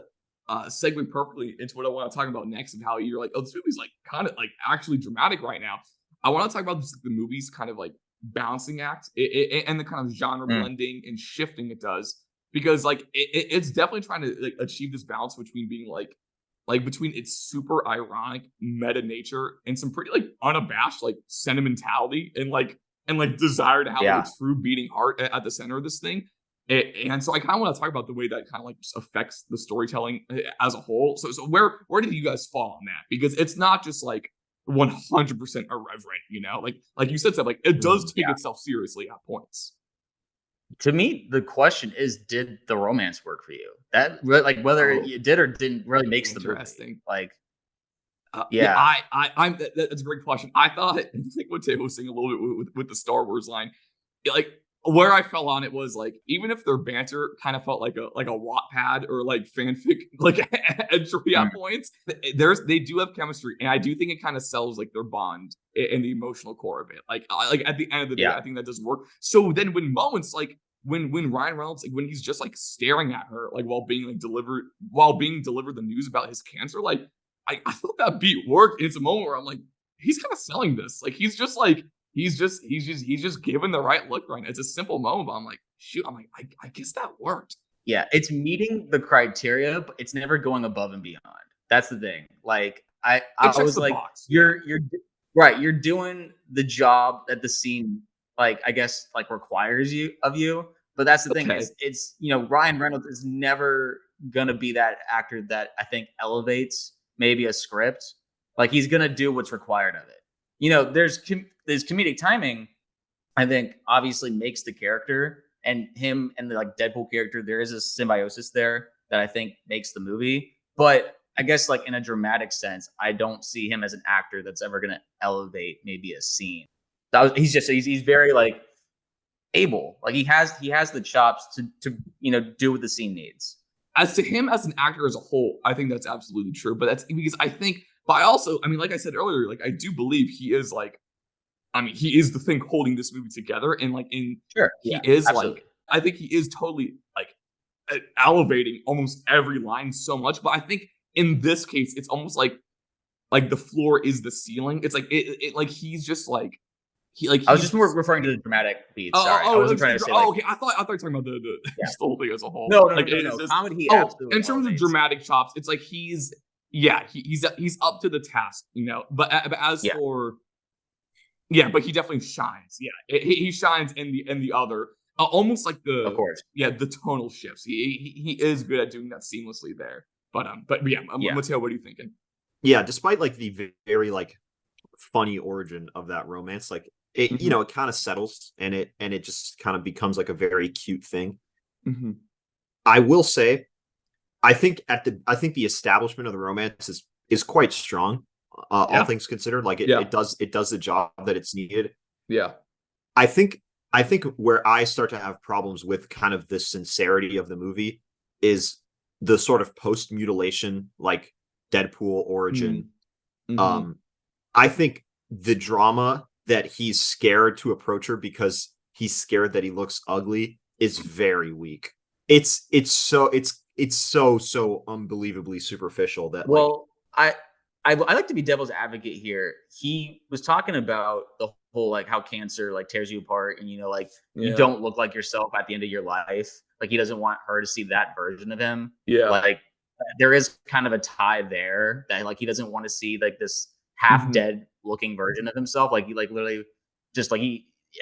segue perfectly into what I want to talk about next, and how you're like, oh, this movie's like kind of like actually dramatic right now. I want to talk about the movie's kind of like balancing act and the kind of genre blending and shifting it does, because like it's definitely trying to like achieve this balance between being like between its super ironic meta nature and some pretty like unabashed like sentimentality and desire to have like a true beating heart at the center of this thing. And so I kind of want to talk about the way that kind of like just affects the storytelling as a whole. So where did you guys fall on that? Because it's not just like 100% irreverent, like you said, Seb, like it does take itself seriously at points. To me, the question is, did the romance work for you? That like whether it did or didn't really makes the movie. Like, that's a great question. I thought, I think what Mateo was saying a little bit with the Star Wars line, like where I fell on it was like, even if their banter kind of felt like a Wattpad or like fanfic like entry at points, they do have chemistry, and I do think it kind of sells like their bond and the emotional core of it. Like at the end of the day, I think that does work. So then when moments like when Ryan Reynolds, like when he's just like staring at her like while being delivered the news about his cancer, like I thought that beat worked. And it's a moment where I'm like, he's kind of selling this. Like he's just given the right look right now. It's a simple moment, but I'm like, shoot, I guess that worked. Yeah, it's meeting the criteria, but it's never going above and beyond. That's the thing. Like, I checks was the like, box. you're right. You're doing the job that the scene, like, I guess, like, requires of you. But that's the thing, Okay. is it's, Ryan Reynolds is never gonna be that actor that I think elevates maybe a script. Like, he's gonna do what's required of it. There's comedic timing, I think, obviously makes the character, and him and the, like, Deadpool character, there is a symbiosis there that I think makes the movie. But I guess, like, in a dramatic sense, I don't see him as an actor that's ever gonna elevate maybe a scene. He's very, like, able. Like, he has the chops to do what the scene needs. As to him as an actor as a whole, I think that's absolutely true. But that's because I think, but I also, I mean, like I said earlier, like, I do believe he is, like, I mean, he is the thing holding this movie together, and, like, Sure, he is absolutely. like, I think he is totally, like, elevating almost every line so much. But I think in this case, it's almost like the floor is the ceiling. It's like like he's just like I was just more referring to the dramatic beats. Sorry, I wasn't trying to say. Okay. I thought you were talking about the Yeah. whole thing as a whole. No, like, no. Just, Comedy, he absolutely in terms elevates. of dramatic chops, it's like he's up to the task, But as for but he definitely shines. Yeah, he shines in the other, almost like Of course. the tonal shifts. He is good at doing that seamlessly there. But Mateo, what are you thinking? Yeah, despite like the very like funny origin of that romance, like it it kind of settles, and it just kind of becomes like a very cute thing. Mm-hmm. I will say, I think the establishment of the romance is quite strong, all things considered. Like it does the job that it's needed. Yeah, I think where I start to have problems with kind of the sincerity of the movie is the sort of post mutilation, like, Deadpool origin. Mm-hmm. I think the drama that he's scared to approach her because he's scared that he looks ugly is very weak. It's so unbelievably superficial that, well, like, I like to be devil's advocate here. He was talking about the whole, like, how cancer, like, tears you apart, and like, you don't look like yourself at the end of your life. Like, he doesn't want her to see that version of him. Yeah, like, there is kind of a tie there that, like, he doesn't want to see, like, this half dead looking version of himself. Like, he, like, literally just, like,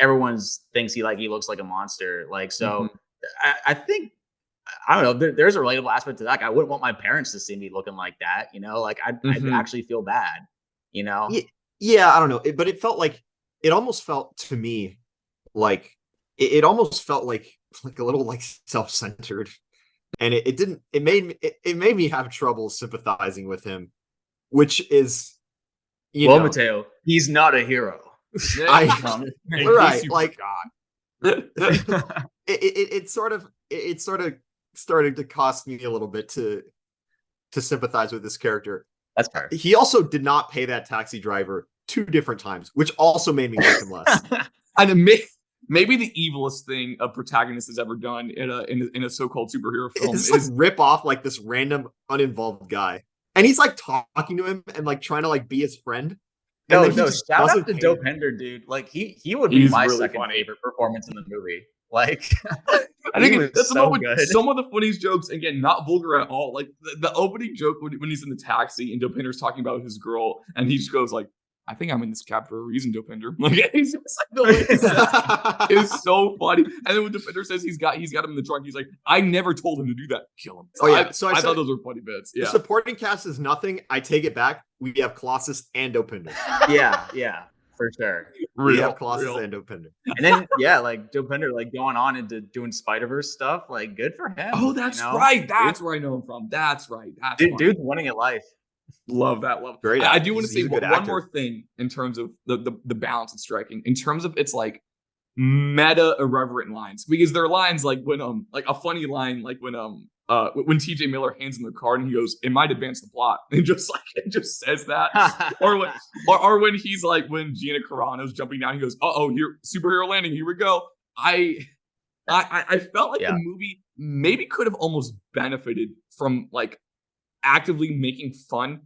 everyone thinks he looks like a monster. Like, so I think, I don't know, there's a relatable aspect to that. Like, I wouldn't want my parents to see me looking like that, like, I'd actually feel bad, Yeah, I don't know, but it felt like, it almost felt to me like it almost felt like a little, like, self-centered, and it made me have trouble sympathizing with him, which is, Mateo, he's not a hero. Right, like, it sort of started to cost me a little bit to sympathize with this character. That's fair. He also did not pay that taxi driver 2 different times, which also made me like him less. And maybe the evilest thing a protagonist has ever done in a so-called superhero film is like rip off, like, this random uninvolved guy, and he's like talking to him and, like, trying to, like, be his friend. No, shout out to Dopender, dude. Like, he would be my really second favorite performance in the movie. Like, I think that's so good. Some of the funniest jokes, again, not vulgar at all. Like, the opening joke when he's in the taxi and Dopender's talking about his girl, and he just goes like, "I think I'm in this cab for a reason, Dopender." Like, he's just like, the way he says it is so funny. And then when Dopender says he's got him in the trunk, he's like, "I never told him to do that. Kill him." So I thought those were funny bits. Yeah. The supporting cast is nothing. I take it back. We have Colossus and Dopender. Yeah, for sure. We have Colossus and Dopender. And then, like, Dopender, like, going on into doing Spider-Verse stuff. Like, good for him. Oh, that's right. That's where I know him from. That's right. Dude's winning at life. Love that. Great. I do want to say one more thing in terms of the balance and striking. In terms of its, like, meta irreverent lines, because there are lines like when like a funny line like when TJ Miller hands him the card and he goes, "It might advance the plot," and just says that. or when he's like, when Gina Carano's jumping down, he goes, "Uh-oh, here, superhero landing, here we go." I felt like the movie maybe could have almost benefited from, like, actively making fun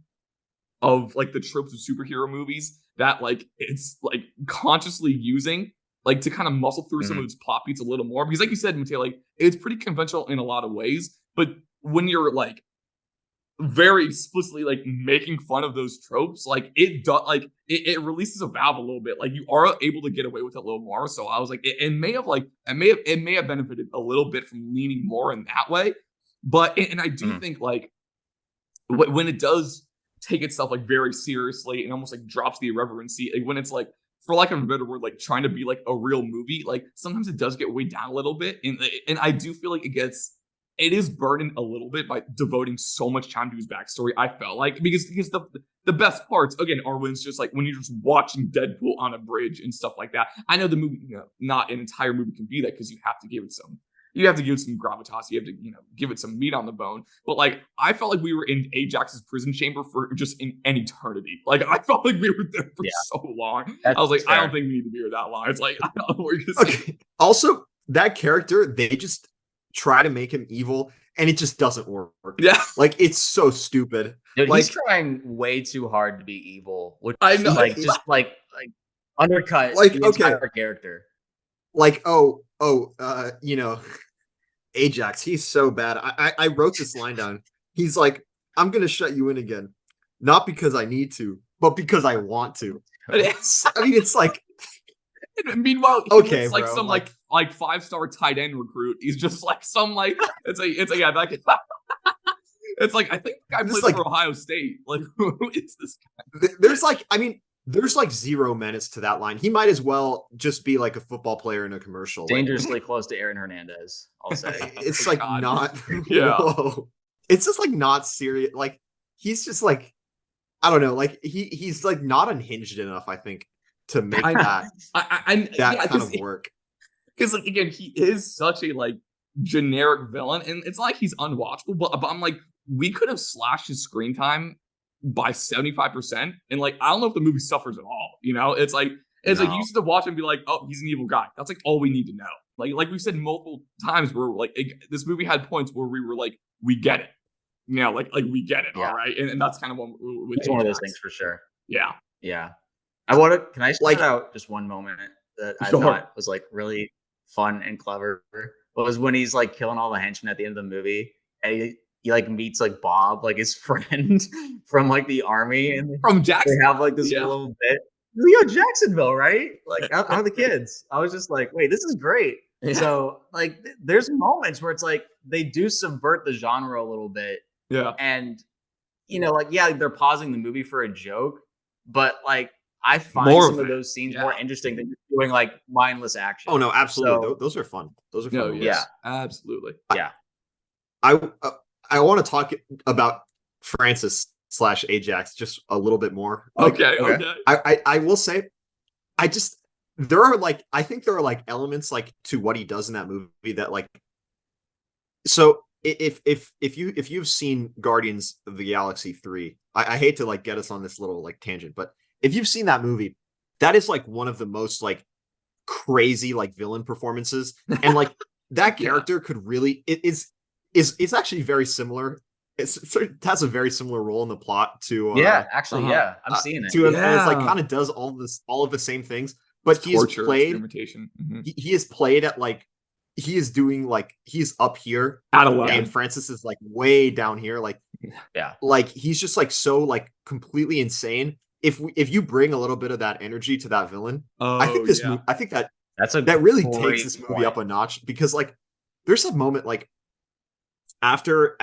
of, like, the tropes of superhero movies that, like, it's, like, consciously using, like, to kind of muscle through some of its plot beats a little more. Because, like you said, Mateo, like, it's pretty conventional in a lot of ways, but when you're, like, very explicitly like making fun of those tropes, like it does, like it releases a valve a little bit. Like you are able to get away with it a little more. So I was like, it may have benefited a little bit from leaning more in that way. But and I do think like when it does take itself like very seriously and almost like drops the irreverency, like when it's like, for lack of a better word, like trying to be like a real movie, like sometimes it does get weighed down a little bit, and I do feel like it is burdened a little bit by devoting so much time to his backstory. I felt like because the best parts again are when it's just like when you're just watching Deadpool on a bridge and stuff like that. I know the movie, not an entire movie can be that because you have to give it some gravitas. You have to, give it some meat on the bone. But like, I felt like we were in Ajax's prison chamber for just an eternity. Like, I felt like we were there for so long. I was like, fair. I don't think we need to be here that long. It's like, I don't know what you're gonna say. Also, that character, they just try to make him evil, and it just doesn't work. Yeah, like it's so stupid. Dude, like, he's trying way too hard to be evil, which I know, like just like undercut like the entire character. Like, Ajax, he's so bad. I wrote this line down. He's like, I'm gonna shut you in again, not because I need to, but because I want to. It's like. Meanwhile, he okay, looks like bro, some like 5-star tight end recruit. He's just like some like it's like yeah, that it's like I think the guy plays for Ohio State. Like, who is this guy? There's like zero menace to that line. He might as well just be like a football player in a commercial. Dangerously close to Aaron Hernandez, I'll say. It's like God. Not yeah. Whoa. It's just like not serious. Like he's just like I don't know, like he's like not unhinged enough, I think, to make that kind of work. Because like again, he is such a like generic villain, and it's not like he's unwatchable, but I'm like, we could have slashed his screen time by 75%, and like I don't know if the movie suffers at all. It's like like you used to watch and be like, oh, he's an evil guy. That's like all we need to know. Like we've said multiple times, where like this movie had points where we were like, we get it. Like we get it, all right, and that's kind of it's one of those things for sure. Yeah. Can I shout out just one moment that I thought was like really fun and clever? Was when he's like killing all the henchmen at the end of the movie, and he like meets like Bob, like his friend from like the army, and from Jacksonville. They have like this little bit. Leo Jacksonville, right? Like how are the kids? I was just like, wait, this is great. Yeah. So like there's moments where it's like they do subvert the genre a little bit. Yeah. And they're pausing the movie for a joke, but like I find some of those scenes more interesting than just doing like mindless action. Oh no, absolutely. So, those are fun. Those are fun. Yeah, absolutely. Yeah. I want to talk about Francis / Ajax just a little bit more. Okay. I will say, I think there are like elements like to what he does in that movie that like. So if you've seen Guardians of the Galaxy 3, I hate to like get us on this little like tangent, but if you've seen that movie, that is like one of the most like crazy like villain performances, and like that character could really it's actually very similar. It has a very similar role in the plot to I'm seeing it. And it's like kind of does all of the same things, but he is played. Mm-hmm. He is played at like he is doing like he's up here at 11, and Francis is like way down here. Like like he's just like so like completely insane. If you bring a little bit of that energy to that villain, I think that really takes this movie up a notch, because like there's a moment like after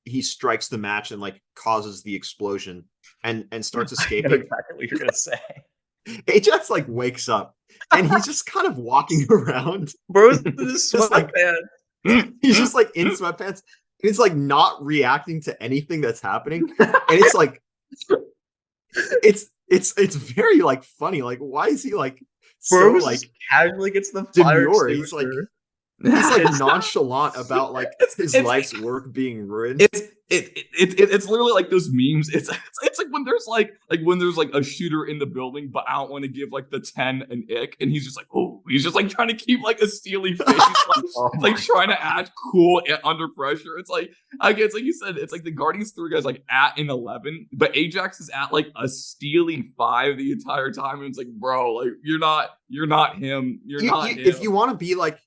he strikes the match and like causes the explosion and starts escaping. I know exactly what you're gonna say. Ajax like wakes up and he's just kind of walking around. Bro's in his sweatpants. He's just like in sweatpants. He's like not reacting to anything that's happening, and it's like. It's very like funny. Like, why is he like so like casually gets the fire demure? He's like nonchalant about like his life's work being ruined. It's literally like those memes. It's like when there's like a shooter in the building, but I don't want to give like the 10 an ick, and he's just like, oh, he's just like trying to keep like a steely face, like trying to act cool under pressure. It's like it's like you said, it's like the Guardians 3 guys like at an 11, but Ajax is at like a steely 5 the entire time, and it's like, bro, like you're not him. You're not him. If you want to be like,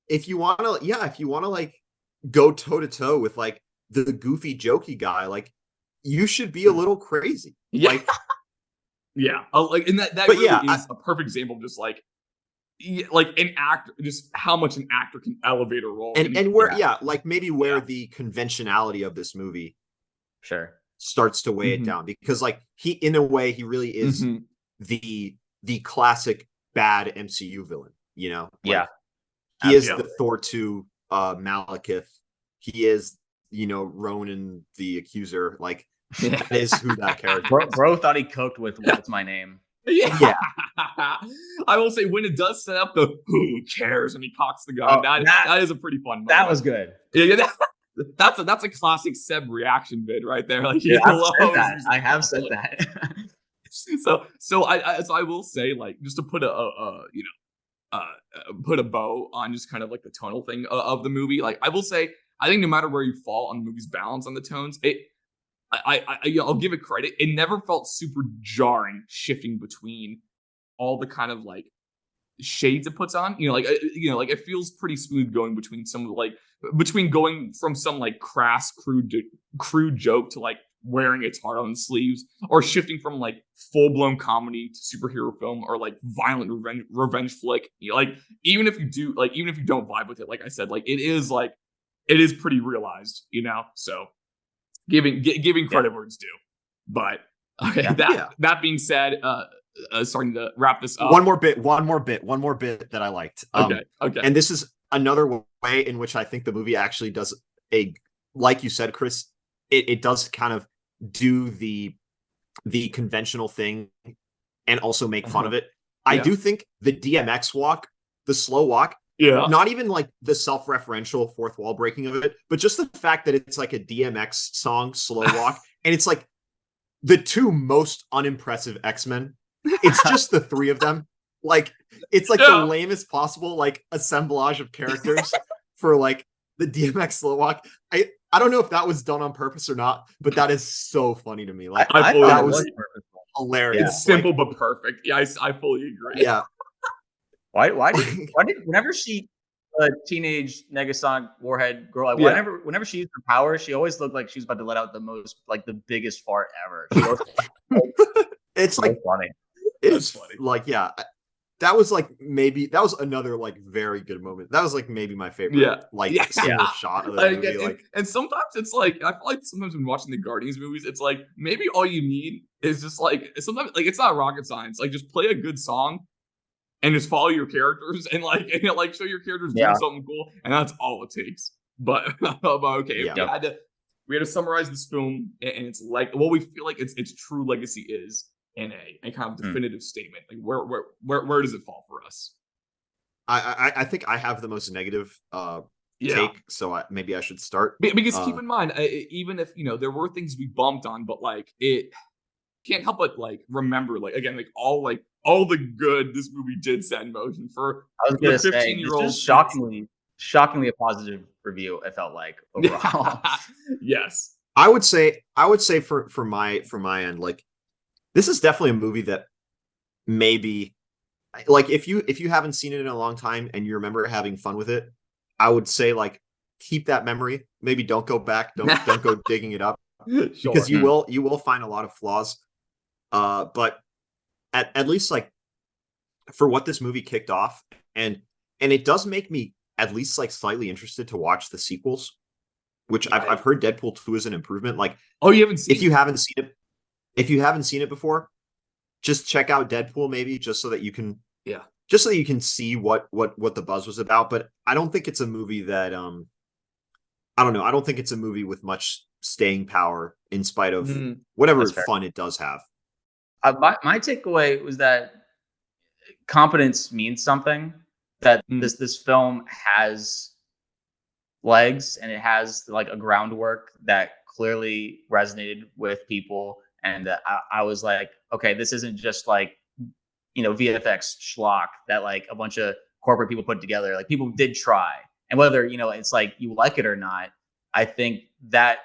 if you want to like go toe to toe with like the goofy, jokey guy. Like, you should be a little crazy. Yeah. Like, yeah. Like, and that But really yeah, is a perfect example of just like an actor, just how much an actor can elevate a role. and where, like maybe where the conventionality of this movie Sure. starts to weigh it down, because like he, in a way, he really is the classic bad MCU villain, you know? Like, he is the Thor 2 Malekith. He is, you know, Ronan the Accuser. Like, that is who that character is. Bro thought he cooked with What's My Name. Yeah. I will say, when it does set up the who cares and he cocks the gun, that is a pretty fun moment. That was good. Yeah, that's a classic Seb reaction vid right there. Like, I have said that. so I will say, like, just to put put a bow on just kind of like the tonal thing of the movie. Like, I will say, I think no matter where you fall on the movie's balance on the tones, I'll give it credit. It never felt super jarring, shifting between all the kind of like shades it puts on. Like it feels pretty smooth going between going from some like crass, crude joke to like wearing its heart on the sleeves, or shifting from like full blown comedy to superhero film, or like violent revenge flick. Like, even if you don't vibe with it, like I said, like it is pretty realized. So. Giving credit where it's due, but okay. That being said, starting to wrap this up. One more bit that I liked. Okay. And this is another way in which I think the movie actually does like you said, Chris, it does kind of do the conventional thing and also make fun of it. I do think the DMX walk, the slow walk. Yeah. Not even like the self-referential fourth wall breaking of it, but just the fact that it's like a DMX song, Slow Walk, and it's like the two most unimpressive X-Men. It's just the three of them. Like, it's like the lamest possible like assemblage of characters for like the DMX Slow Walk. I don't know if that was done on purpose or not, but that is so funny to me. Like, I thought that was hilarious. It's simple but perfect. Yeah, I fully agree. Yeah. Why did whenever she teenage Negasonic Warhead girl, like, whenever she used her power, she always looked like she was about to let out the biggest fart ever. It's like funny. It's funny. Like, yeah, that was another like very good moment. That was like maybe my favorite single shot of the movie. And sometimes it's like, I feel like sometimes when watching the Guardians movies, it's like maybe all you need is just like, sometimes like it's not rocket science. Like, just play a good song and just follow your characters and show your characters doing something cool, and that's all it takes. But okay, we had to summarize this film, and it's like what we feel like its true legacy is in a kind of definitive statement. Like, where does it fall for us? I think I have the most negative take, so maybe I should start. Because keep in mind, even if there were things we bumped on, but like it can't help but like remember, like, again, like all the good this movie did set in motion for. I was gonna say, 15-year-old. Shockingly a positive review. It felt like overall. Yes, I would say for my end, like, this is definitely a movie that maybe, like, if you haven't seen it in a long time and you remember having fun with it, I would say, like, keep that memory. Maybe don't go back. Don't go digging it up, because you will find a lot of flaws. But at least, like, for what this movie kicked off, and it does make me at least like slightly interested to watch the sequels, which I've heard Deadpool 2 is an improvement. Like, you haven't seen if you haven't seen it before, just check out Deadpool, maybe just so that you can see what the buzz was about. But I don't think it's a movie that I don't know. I don't think it's a movie with much staying power, in spite of whatever fun it does have. My takeaway was that competence means something. That this film has legs, and it has like a groundwork that clearly resonated with people. And I was like, okay, this isn't just like VFX schlock that like a bunch of corporate people put together. Like, people did try, and whether it's like you like it or not, I think that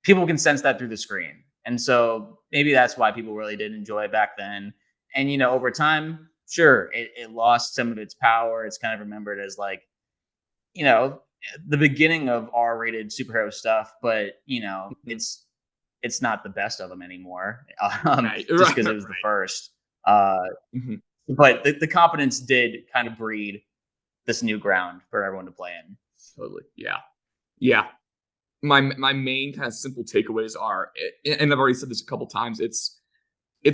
people can sense that through the screen. And so maybe that's why people really did enjoy it back then. And, over time, sure, it lost some of its power. It's kind of remembered as like, the beginning of R-rated superhero stuff, but it's not the best of them anymore. Just because it was the first. Mhm. But the competence did kind of breed this new ground for everyone to play in. Totally. Yeah. My main kind of simple takeaways are, and I've already said this a couple times, it's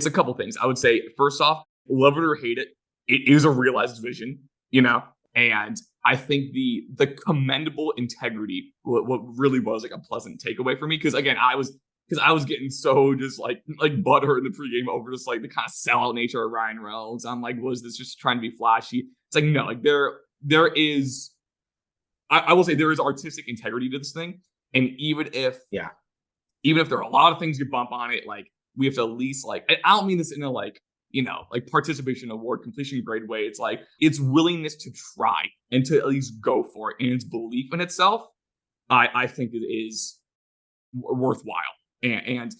a couple things. I would say, first off, love it or hate it, it is a realized vision, and I think the commendable integrity, what really was like a pleasant takeaway for me, because again, I was getting so just like butter in the pregame over just like the kind of sellout nature of Ryan Reynolds. I'm like, was this just trying to be flashy? It's like, no, like there is, I will say there is artistic integrity to this thing, and even if there are a lot of things you bump on it, like we have to at least like, I don't mean this in a like participation award completion grade way. It's like its willingness to try and to at least go for it, and its belief in itself, I think it is worthwhile, and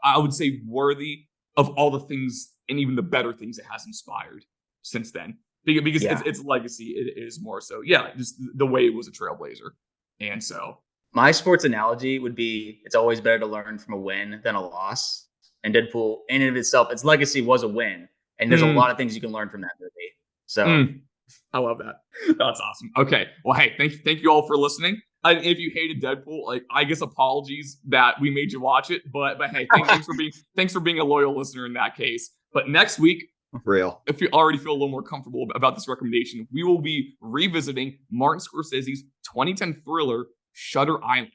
I would say worthy of all the things and even the better things it has inspired since then, because its legacy it is more so just the way it was a trailblazer. And so my sports analogy would be, it's always better to learn from a win than a loss. And Deadpool, in and of itself, its legacy was a win. And there's a lot of things you can learn from that movie. So I love that. That's awesome. Okay. Well, hey, thank you all for listening. If you hated Deadpool, like, I guess apologies that we made you watch it. But hey, thanks for being a loyal listener in that case. But next week, if you already feel a little more comfortable about this recommendation, we will be revisiting Martin Scorsese's 2010 thriller Shutter Island,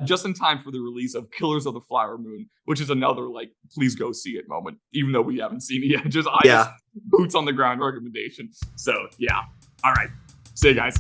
just in time for the release of Killers of the Flower Moon, which is another like please go see it moment, even though we haven't seen it yet. Just boots on the ground recommendation. So yeah. All right. See you guys.